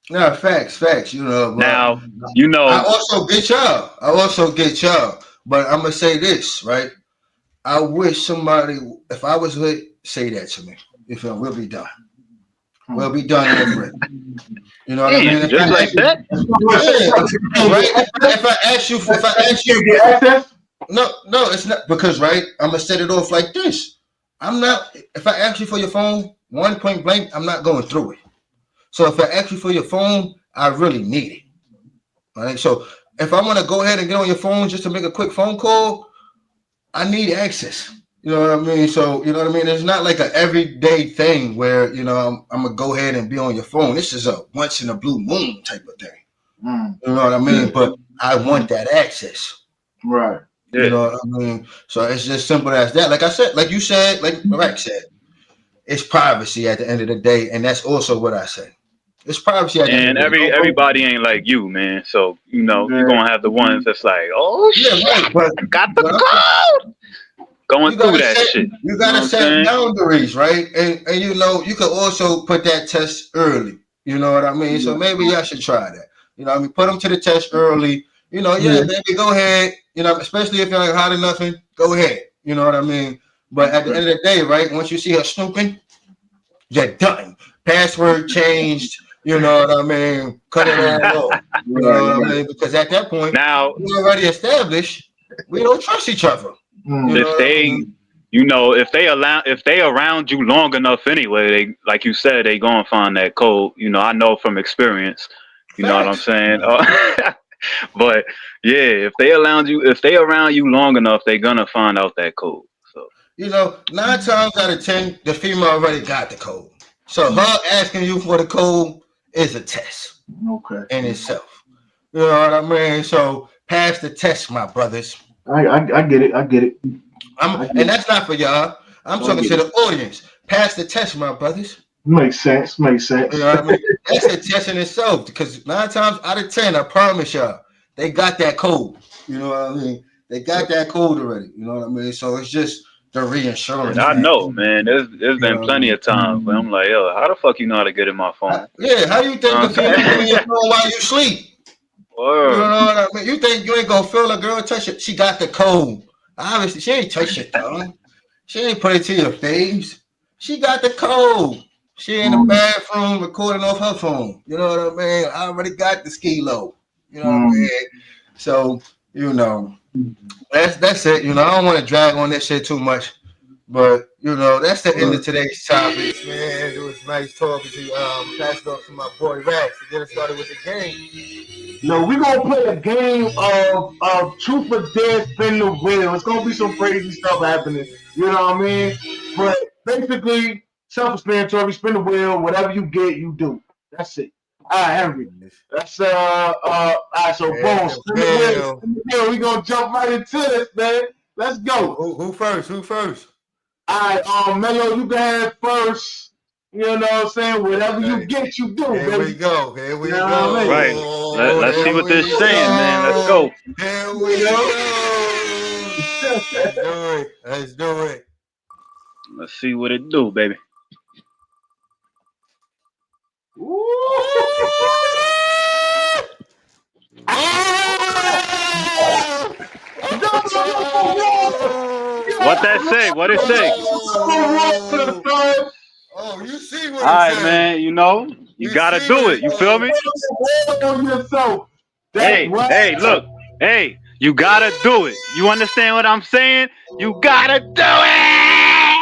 No, facts. You know, but Now, I also get y'all. But I'm gonna say this, right? I wish somebody, if I was with, say that to me. If we'll be done. We'll be done in the break. You know what I mean? Just like that? Yeah, right. If I ask you, get access. No, it's not because right. I'm gonna set it off like this. I'm not. If I ask you for your phone, one point blank, I'm not going through it. So if I ask you for your phone, I really need it. Right. So if I want to go ahead and get on your phone just to make a quick phone call, I need access. You know what I mean? So you know what I mean? It's not like an everyday thing where I'm gonna go ahead and be on your phone. This is a once in a blue moon type of thing. You know what I mean? But I want that access. Right. You know what I mean? So it's just simple as that. Like I said, like you said, like Rex said, it's privacy at the end of the day, and that's also what I say. It's privacy at the end And of the day. everybody ain't like you, man. So you're gonna have the ones that's like, oh shit, right. But I got the code. Going through that shit. You gotta set boundaries, right? And you could also put that test early. You know what I mean? So maybe y'all should try that. You know what I mean? Put them to the test early. Baby, go ahead. Especially if you're like hot enough, go ahead. You know what I mean? But at the end of the day, right? Once you see her snooping, you're done. Password changed. You know what I mean? Cut it all off. You know what I mean? Because at that point, now we already established we don't trust each other. If they around you long enough anyway, they like you said, they gonna find that code. I know from experience. You know what I'm saying? But yeah, if they around you long enough, they gonna find out that code. So 9 times out of 10, the female already got the code. So her asking you for the code is a test. Okay. In itself. You know what I mean? So pass the test, my brothers. I get it. And that's not for y'all. I'm talking to the audience. Pass the test, my brothers. Makes sense. You know what I mean? That's a test in itself because 9 times out of 10, I promise y'all, they got that code. You know what I mean? They got that code already. You know what I mean? So it's just the reinsurance. I know, man. There's been plenty of times where I'm like, yo, how the fuck you know how to get in my phone? How you think the female in your phone while you sleep? Word. You know what I mean? You think you ain't gonna feel a girl touch it? She got the code. Obviously, she ain't touch your tongue. She ain't put it to your face. She got the code. She in the bathroom recording off her phone. You know what I mean? I already got the ski low. You know what I mean? So, that's it. I don't want to drag on this shit too much. But, that's the end of today's topic. Man, it was nice talking to you. Pass it off to my boy Rax to get us started with the game. No, we're gonna play a game of truth or dare, spin the wheel. It's gonna be some crazy stuff happening. You know what I mean? But basically, self-explanatory, spin the wheel, whatever you get, you do. That's it. All right, Henry. That's all right, so boom, spin the wheel. We're gonna jump right into this, man. Let's go. Who first? All right, Melo, you can have first. You know what I'm saying? Whatever you get, you do, Here baby. we go. Here we know go. what I mean? Right. Let's see what this saying, man. Let's go. Here we go. Let's do it. Let's see what it do, baby. What that say? What it say? Oh, you see what All it right, says. man. You know, you gotta see do what it. You feel me? Hey, look. Hey, you gotta do it. You understand what I'm saying? You gotta do it.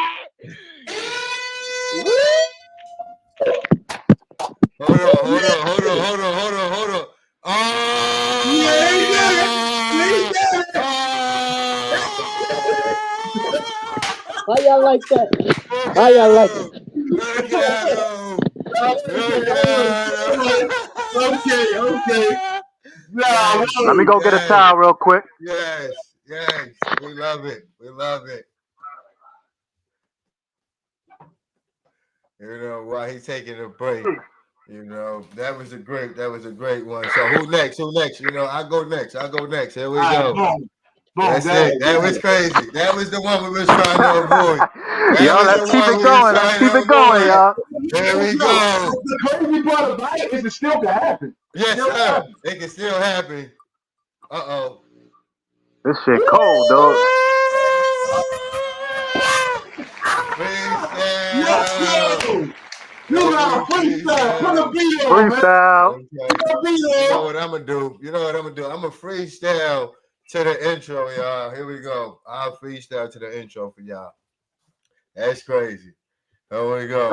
Hold on. Oh! How y'all like that? Look How at y'all like him. it? Look at him. Look at him. Okay. Nah, Yes, Let me go get a towel real quick. yes. We love it. You know, while he's taking a break. You know, that was a great one. So who next? You know, I go next. Here we go. boom. That's That it. That was crazy. That was the one we was trying to avoid. Yo, let's keep it going. Let's keep it going, y'all. There we go. The crazy part about it is it still can happen. Yes, sir. It can still happen. Uh-oh. This shit cold, dog. Freestyle. You got freestyle. Put a beat on, man. Freestyle. Okay. You know what I'm gonna do? I'm gonna freestyle to the intro, y'all. Here we go. I'll freestyle to the intro for y'all. That's crazy. Here we go.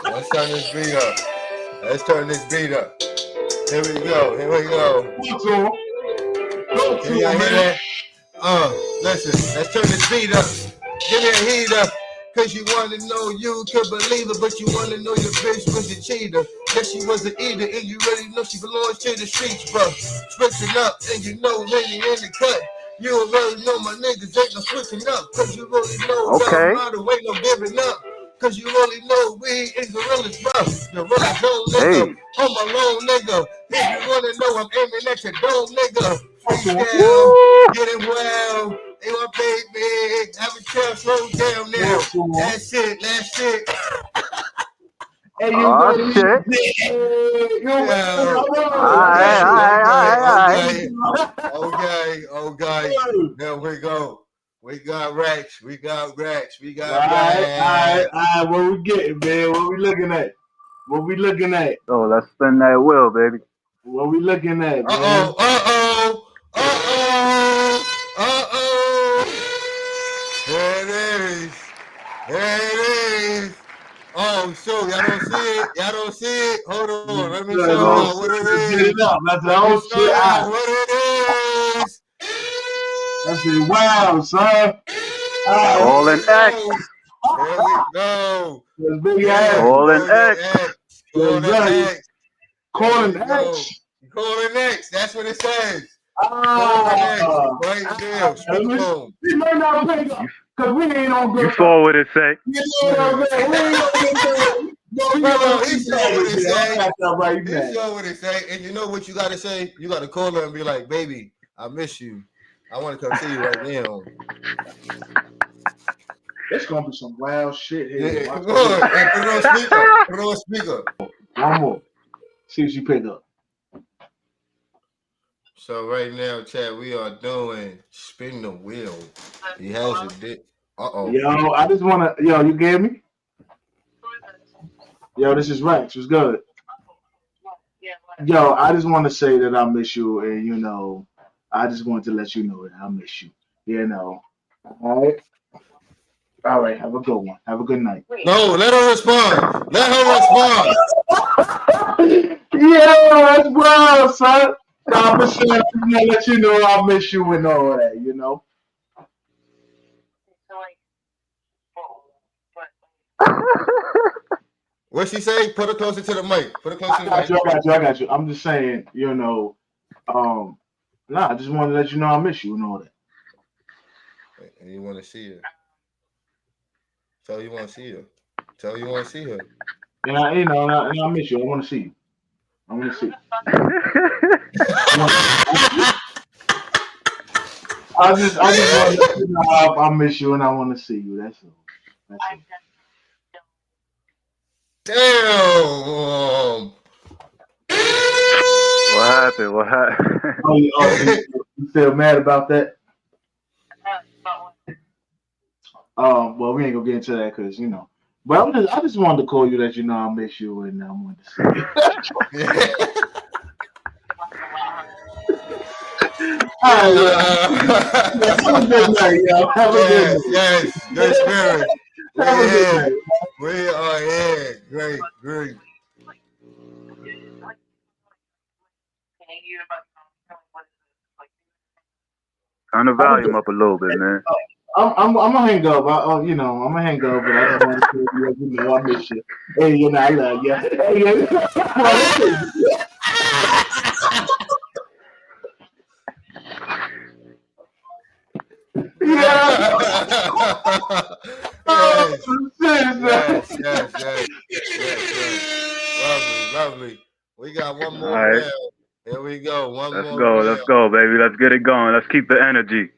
Let's turn this beat up. Here we go. Can y'all hear that? Listen, let's turn this beat up. Give me a heat up. Cause you wanna know you could believe it, but you wanna know your bitch was a cheater. Yeah, she was an eater, and you already know she belongs to the streets, bro. Switching up, and you know Lenny in the cut. You already know my niggas ain't no switching up. Cause you really know Okay. Model ain't no giving up. Cause you really know we is gorillas, bro. Gorilla zone nigga. Hey. I'm a lone nigga. If you wanna know I'm aiming at your dome, nigga. Freestyle, Woo. getting well. Hey, my baby, have a chill, slow down now. That's it. Hey, you Oh, shit. Okay. There we go. We got racks. All right. What we getting, man? What we looking at? Oh, let's spin that wheel, baby. What we looking at, man? Uh-oh. There it is. Oh, so y'all don't see it? Hold on. Let me show y'all what it is. Get it up. That's the whole shit. What it is. That's it. Wow, son. All in X. There we go. That's big ass. All in X. Calling X. Calling X. That's what it says. Right there. Speakerphone. We might not pick up because we ain't on good. You saw what it say. You know what I'm saying? We ain't on good. He saw what it say. Right He now. saw what it say. And you know what you got to say? You got to call her and be like, baby, I miss you. I want to come see you right now. It's going to be some wild shit here. Yeah, come on. Hey, put it on speaker. One more. See what you pick up. So right now, chat, we are doing spin the wheel. He has a dick. Uh-oh. Yo, I just want to, you gave me? Yo, this is Rex. What's good? Yo, I just want to say that I miss you, and, I just wanted to let you know that I miss you. All right. Have a good one. Have a good night. No, let her respond. Yeah, that's wild, son. I'm just saying, let you know I miss you and all that, What'd she say? Put her closer to the mic. I got you. I'm just saying, I just want to let you know I miss you and all that. And you want to see her. Tell her you want to see her. And I miss you. I want to see you. I just want to let you know I miss you and I want to see you. That's all. Damn. What happened? Oh, you still mad about that? Well, we ain't gonna get into that because you know. But I just wanted to call you that you know I miss you and I wanted to say. All right, yeah. Have a good night, yo. Have a good night. Yes, good spirit. We Have a good here. night. We are here. Great. Turn the volume up a little bit, man. I'm gonna hang up. You know, I'm gonna hang up, but I just wanted to say, you know, I miss you. Hey, you know, I love you. Hey, Yes. yeah. Lovely. We got one All more right, round. Here we go. One let's more go. Let's round. go, baby. Let's get it going. Let's keep the energy.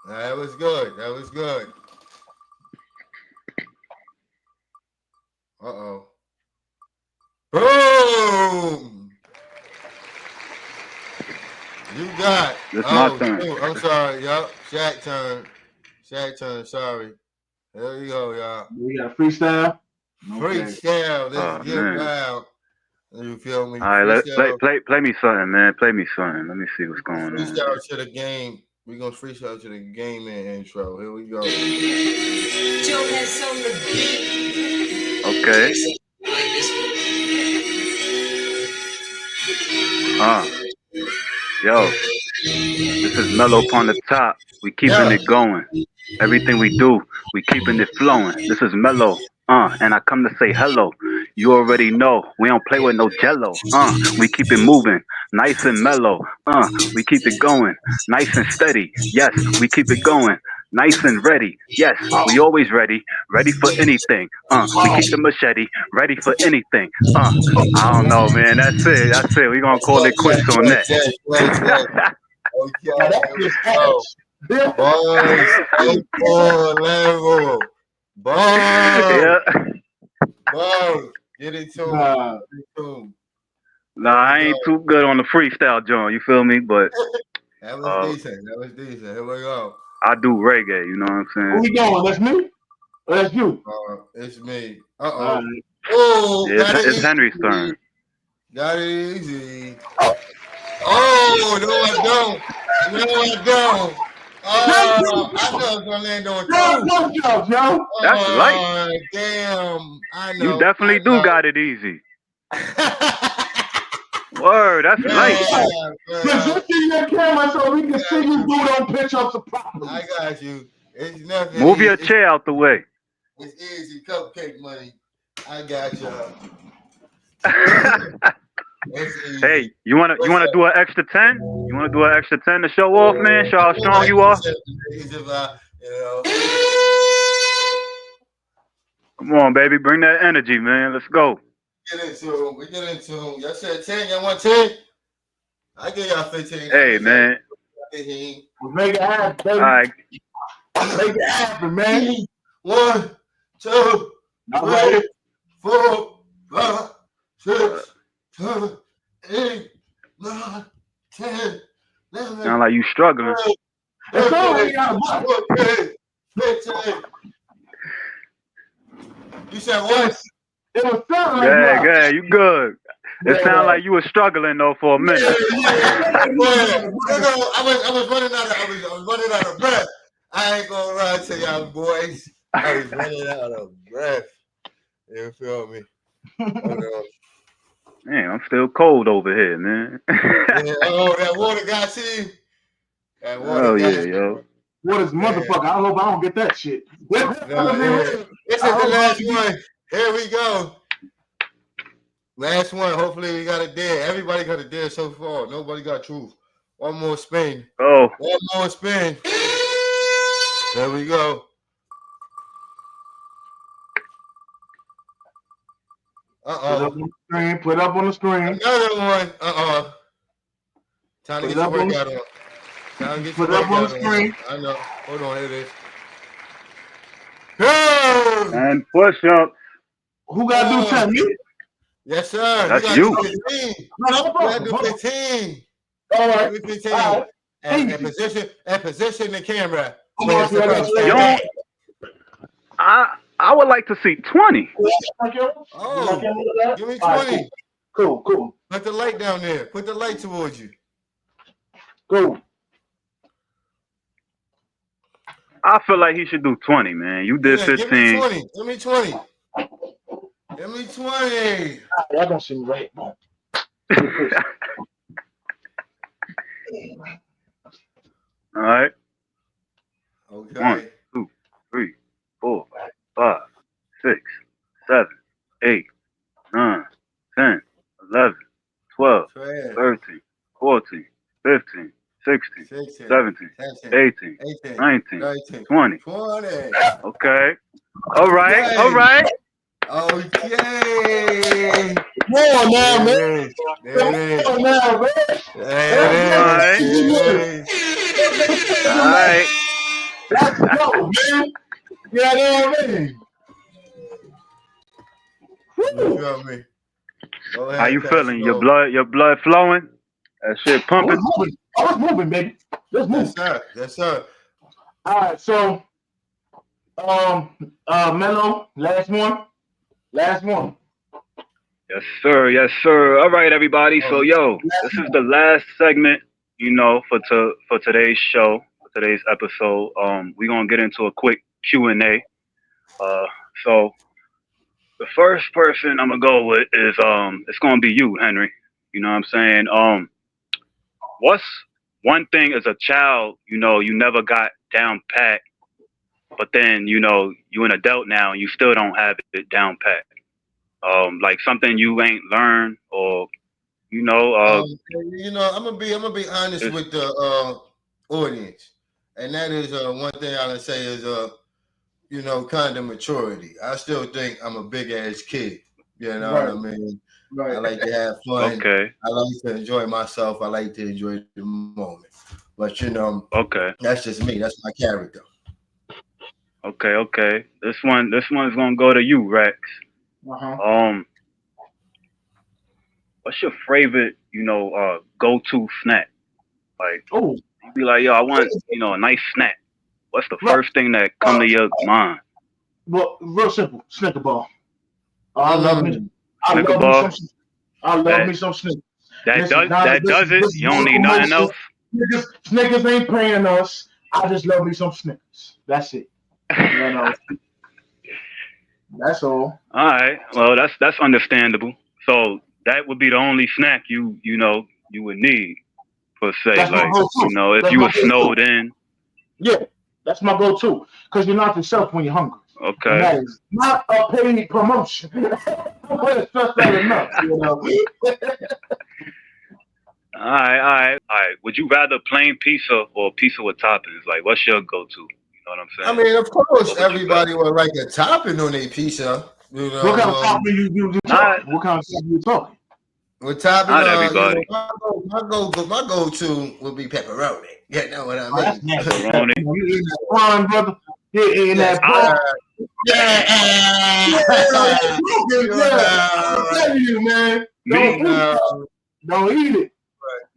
That was good. Uh-oh. Boom! You got. It's my Oh, turn. shoot. I'm sorry. Yup. Shaq turn. Sorry. There you go, y'all. We got a freestyle. Okay. Freestyle. Let's Oh get man. wild. You feel me? All right, Freestyle. play me something, man. Play me something. Let me see what's going on. Freestyle to the game. We're gonna freestyle to the game and intro. Here we go. Okay. Yo, this is Mellow upon the top. We keeping Yeah. it going. Everything we do, we keeping it flowing. This is Mellow. And I come to say hello. You already know we don't play with no jello. We keep it moving, nice and mellow. We keep it going, nice and steady. Yes, we keep it going, nice and ready. Yes, we always ready, ready for anything. We keep the machete, ready for anything. I don't know, man. That's it. We gonna call it quits on that. Yes. Okay, Now that's here we just go. ass. Boys, level. Yeah. Boys, get it to him. Nah, Nah, There we I go. ain't too good on the freestyle, John. You feel me? But That was decent. Here we go. I do reggae. You know what I'm where saying? we going? That's me? Or that's you? It's me. All right. Oh, Yeah, got it it's easy. Henry's turn. Got it easy. Oh, no, I don't. I know it's gonna land on two. Yo. That's light. Oh, damn. I You know. definitely do got it easy. Word, that's light. Just see your camera so we can see you do those pitch-ups properly. I got you. It's nothing. Move your chair out the way. It's easy. Cupcake money. I got y'all. It's easy. Hey, you wanna do an extra 10? You wanna do an extra 10 to show off, man? Show how strong you are. Come on, baby, bring that energy, man. Let's go. We get into them. Y'all said 10. Y'all want 10? I give y'all 15. Hey, man. 15. Make it happen, baby. All right. Make it happen, man. 1, 2, 3, 4, 5, 6, 7, 8, 9, 10, 11. Sound like you struggling. It's already got a 15. You said what? It was sound like Yeah, that. you good. It sounded like you were struggling though for a minute. I was running out of breath. I ain't gonna lie to y'all boys. I was running out of breath. You feel me? Man, I'm still cold over here, man. That water got you. That water Oh got yeah, you. yo. What is motherfucker? I hope I don't get that shit. This is the last one. Here we go. Last one. Hopefully we got a dead. Everybody got a dead so far. Nobody got truth. One more spin. Oh. One more spin. There we go. Put up on the screen. Another one. Time to get your workout on. Put up on the screen. I know. Hold on. Here it is. Hey! And push up. Who got to do 10? Me? Yes, sir. That's you. you. Got to do 15. No, You got to do 15. All right. Do 15. All right. And position the camera. Where it's supposed to Yo, be. I would like to see 20. Oh, give me 20. Cool. Put the light down there. Put the light towards you. Cool. I feel like he should do 20, man. You did 15. Give me 20. Give me 20. Give me 20. That don't seem right. All right. Okay. 1, 2, 3, 4, 5, 6, 7, 8, 9, 10, 11, 12, 13, 14, 15, 16, 17, 18, 19, 20. Okay. All right. Okay. Come on now, man. There Come on now, man. it is. All right. Let's go, man. You know what I mean? You feel me? Go ahead, How you feeling? Pastor. Your blood flowing? That shit pumping? I was moving, baby. Let's move. Yes, sir. All right, so Mello, last one. Yes, sir. All right, everybody. So, this is the last segment, for today's show, for today's episode. We're gonna get into a quick Q&A. So the first person I'm gonna go with is it's gonna be you, Henry. You know what I'm saying? What's one thing as a child, you never got down pat, but then you an adult now and you still don't have it down pat. Like something you ain't learned, or I'm gonna be honest with the audience, and that is one thing I'll say is kind of maturity. I still think I'm a big ass kid. You know what I mean? Right. I like to have fun. Okay. I like to enjoy myself. I like to enjoy the moment. But okay, that's just me. That's my character. Okay. This one's gonna go to you, Rex. What's your favorite, go-to snack? Like, you be like, yo, I want, a nice snack. What's the first thing that come to your mind? Well, real simple, Snicker bar. I love me some Snickers. That does it. You don't need nothing else. Snickers ain't paying us. I just love me some Snickers. That's it. That's all. All right. Well, that's understandable. So that would be the only snack you would need, per se. That's like, if that's you were snowed in. Yeah, that's my go-to. Because you're not yourself when you're hungry. Okay. And that is not a paid promotion. I'm going to stress that enough, All right. Would you rather plain pizza or pizza with toppings? Like, what's your go-to? You know what I'm saying? I mean, of course, everybody would like a topping on their pizza. What kind of topping you talking? What kind of topping you talking? With topping, not everybody. My go-to would be pepperoni. You know what I mean? Pepperoni. You eating that prime, brother? You eating that prime? I'm telling you, man. Don't eat it.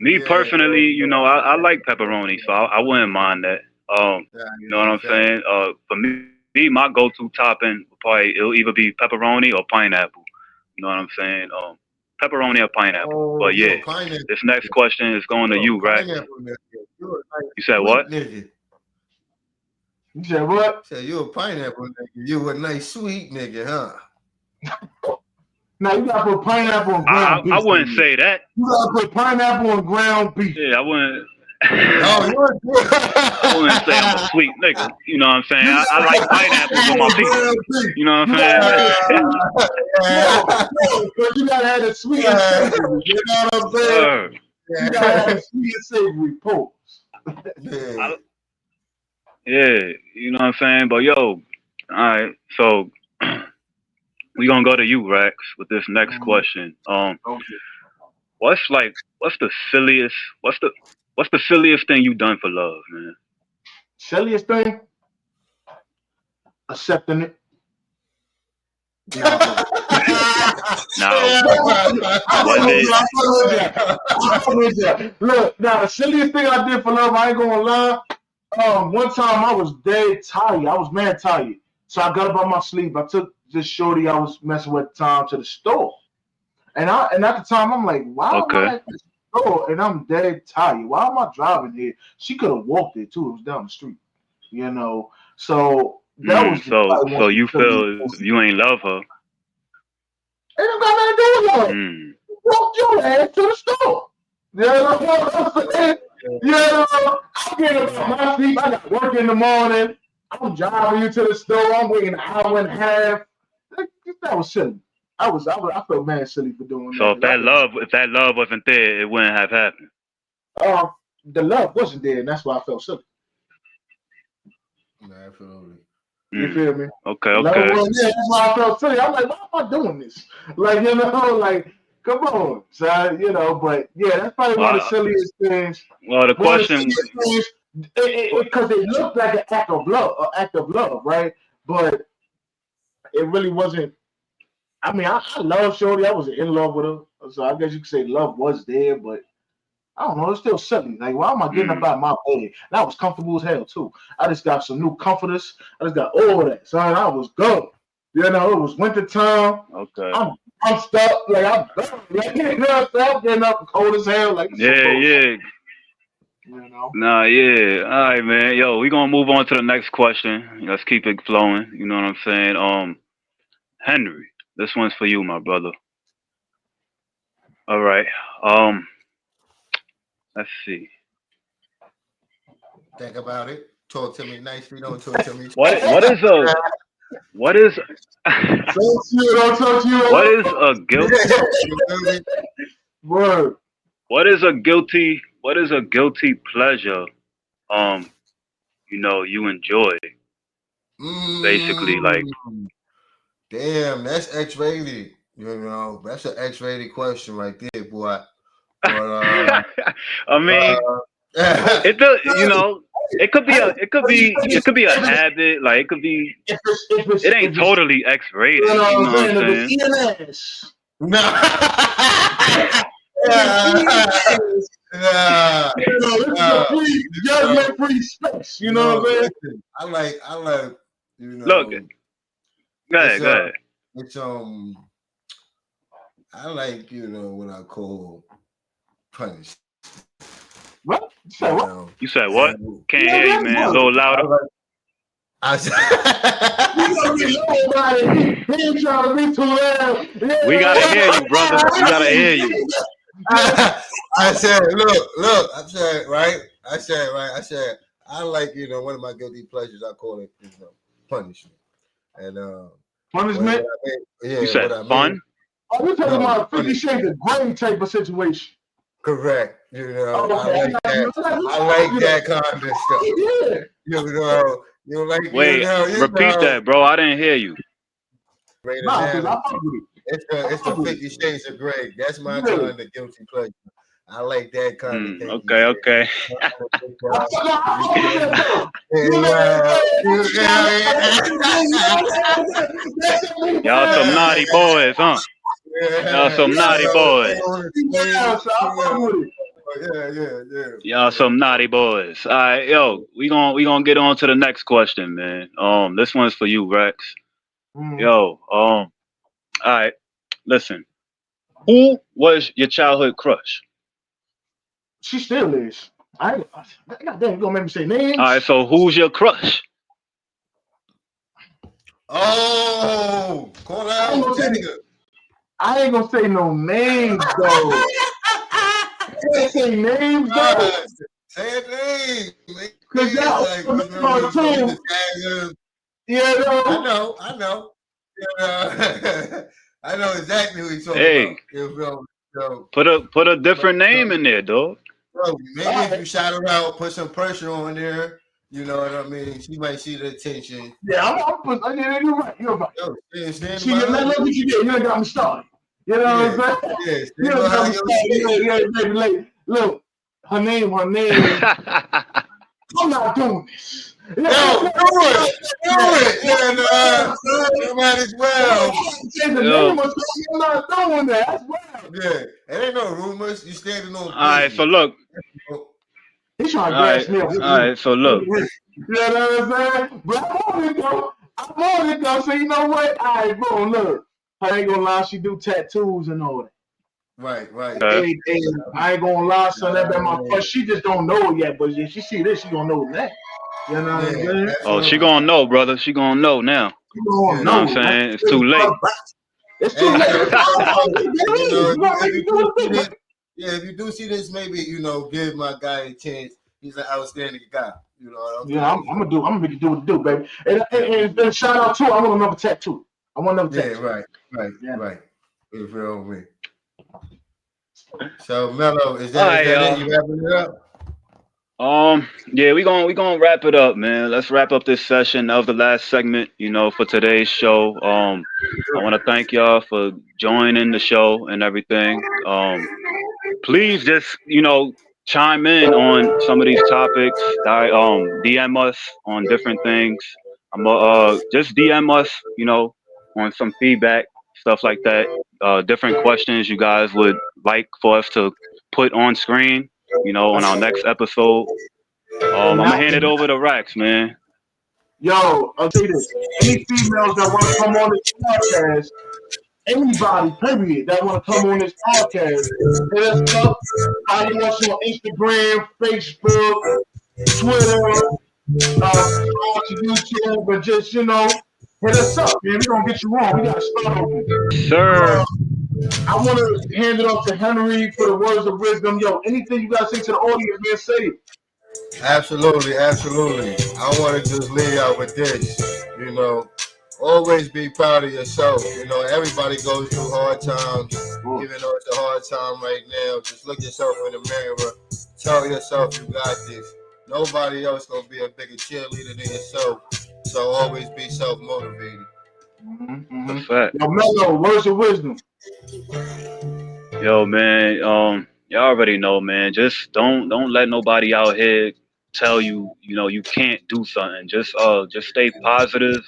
Me personally, I like pepperoni, so I wouldn't mind that. You know what I'm saying? For me, my go-to topping it'll either be pepperoni or pineapple. You know what I'm saying? Pepperoni or pineapple. But yeah, this next question is going to you, right? You said what? Nigga. You said what? I said you a pineapple nigga. You a nice sweet nigga, huh? Now you gotta put pineapple on ground beef. I wouldn't say that. You gotta put pineapple on ground beef. Yeah, I wouldn't. I wouldn't say I'm a sweet nigga. You know what I'm saying? I like pineapples on my pizza. You know what I'm saying? You gotta have a sweet and savory. You know what I'm saying? You gotta have a sweet and savory pulse. Yeah, you know what I'm saying? But yo, all right, so we gonna go to you, Rex, with this next question. What's the silliest thing you done for love, man? Silliest thing? Accepting it. Now, was it? Look, now the silliest thing I did for love, I ain't gonna lie. One time I was dead tired. I was mad tired. So I got up on my sleep. I took this shorty I was messing with at the time to the store. And at the time I'm like, why am I at the store and I'm dead tired? Why am I driving here? She could have walked there too. It was down the street. You know. So that was so you feel you ain't love her. It don't got nothing to do with that. Walk your ass to the store. You know what I'm saying? You know, I'm getting up on my sleep. I got work in the morning. I'm driving you to the store. I'm waiting an hour and a half. That was silly. I felt mad silly for doing that. So if that love wasn't there, it wouldn't have happened. The love wasn't there, and that's why I felt silly. Absolutely. You feel me? Okay. That's why I felt silly. I'm like, why am I doing this? Like, you know, like, come on, son, you know. But yeah, that's probably one of the silliest things. Well, the question, because it looked like an act of love, right? But it really wasn't. I mean, I love Shorty. I was in love with her, so I guess you could say love was there, but I don't know. It's still silly. Like, why am I getting up out of my bed? And I was comfortable as hell too. I just got some new comforters. I just got all of that, so I was good. You know, it was winter time. Okay. I'm stuck. Like, I'm done. Like, you know, I'm getting up cold as hell. Like, yeah. You know? Nah, yeah. All right, man. Yo, we gonna move on to the next question. Let's keep it flowing. You know what I'm saying? Henry, this one's for you, my brother. All right. Let's see. Think about it. Talk to me nicely. Don't talk to me. What is a guilty pleasure you enjoy? Basically, like, damn, that's X-rated. You know, that's an X-rated question right there, boy. But, I mean, it does. You know, it could be a habit. Like, it could be. It ain't totally X-rated. You know what I'm saying? Free space. You know what I'm saying? I like. You know. Look. Go ahead. It's I like, you know, what I call punish. What? You said what? Can't hear you, man. A little louder. We gotta hear you, brother. We gotta hear you. I said, look. I said, I like, you know, one of my guilty pleasures. I call it, you know, punishment. And punishment. You said fun. Oh, we're talking about 50 Shades of Grey type of situation. Correct. You know, I like that kind of stuff. Yeah. You know, like. Wait, repeat that, bro. I didn't hear you. It's the 50 Shades of Grey. That's my kind of guilty pleasure. I like that kind of thing. Okay. Y'all some naughty boys, huh? Y'all some naughty boys. Yeah. Y'all some naughty boys. All right, yo, we gonna get on to the next question, man. This one's for you, Rex. Yo, all right, listen. Who was your childhood crush? She still is. Goddamn, you gonna make me say names? All right, so who's your crush? Oh, call out. I ain't gonna say no names though. I can't say names though. Say a name. Cause y'all I know. I know exactly who he's talking about. Put a different name in there, dog. Bro, maybe if you shout her out, put some pressure on there. You know what I mean? She might see the attention. Yeah, you're right. You're right. See, you ain't got me started. You know what I'm saying? Yeah, Look, her name. I'm not doing this. Yo, do it. Yeah, no, might as well. Say the name of something, I'm not doing that. That's wild. Yeah, it ain't no rumors. You standing on All right, so business. look. He's trying to All gas right, me up. all right. So look. You know what I'm saying? But I'm on it though. So you know what? All right, boom, look. I ain't gonna lie, she do tattoos and all that. Right. Okay. Hey, I ain't gonna lie, son. That been my first. She just don't know it yet, but if she see this, she gonna know that. You know what I'm saying? Oh, she gonna know, brother. She gonna know now. She gonna You know what I'm saying? It's too late. It's too late. If you do see this, maybe give my guy a chance. He's an outstanding guy. You know what I'm saying? Yeah, I'm gonna make you do what you do, baby. And shout out to her. I want another tattoo. Right. You feel me? So Mello, is that it? You wrapping it up? Yeah, we gonna wrap it up, man. Let's wrap up this session. That was the last segment, for today's show. I want to thank y'all for joining the show and everything. Please just chime in on some of these topics. DM us on different things. Just DM us, on some feedback, stuff like that. Different questions you guys would like for us to put on screen, on our next episode. I'm gonna hand it over to Rax, man. Yo, I'll tell you this. Any females that want to come on this podcast, anybody, period, that want to come on this podcast, hit us up. Follow us on Instagram, Facebook, Twitter, YouTube, but just, hit us up, man. We're going to get you on. We got to start over. Sir. I want to hand it off to Henry for the words of wisdom. Yo, anything you got to say to the audience, man, say it. Absolutely. I want to just leave out with this. Always be proud of yourself. Everybody goes through hard times, even though it's a hard time right now. Just look yourself in the mirror. Tell yourself you got this. Nobody else gonna be a bigger cheerleader than yourself. So always be self-motivated. That's a fact. Yo, Mello, words of wisdom. Yo, man. Y'all already know, man. Just don't let nobody out here tell you, you can't do something. Just stay positive.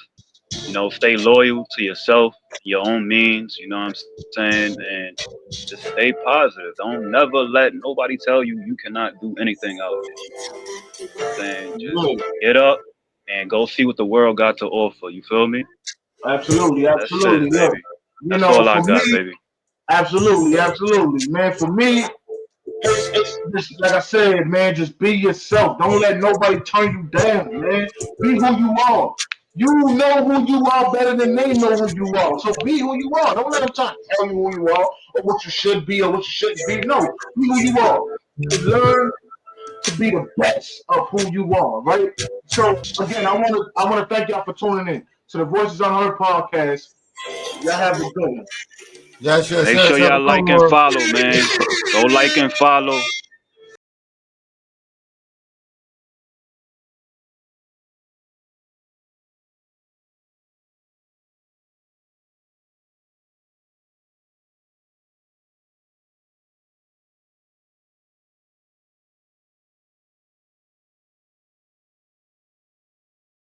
Stay loyal to yourself, your own means. You know what I'm saying, and just stay positive. Don't never let nobody tell you you cannot do anything out there. You know what I'm saying, just get up and go see what the world got to offer. You feel me? Absolutely. That's it, baby. That's all I got, baby. Absolutely, man. For me, it's just, like I said, man, just be yourself. Don't let nobody turn you down, man. Be who you are. You know who you are better than they know who you are. So be who you are. Don't let them try to tell you who you are or what you should be or what you shouldn't be. No, be who you are. Learn to be the best of who you are, right? So again, I want to thank y'all for tuning in to the Voices Unheard podcast. Y'all have a good one. Yes, Make sure y'all like and follow, man. Go like and follow.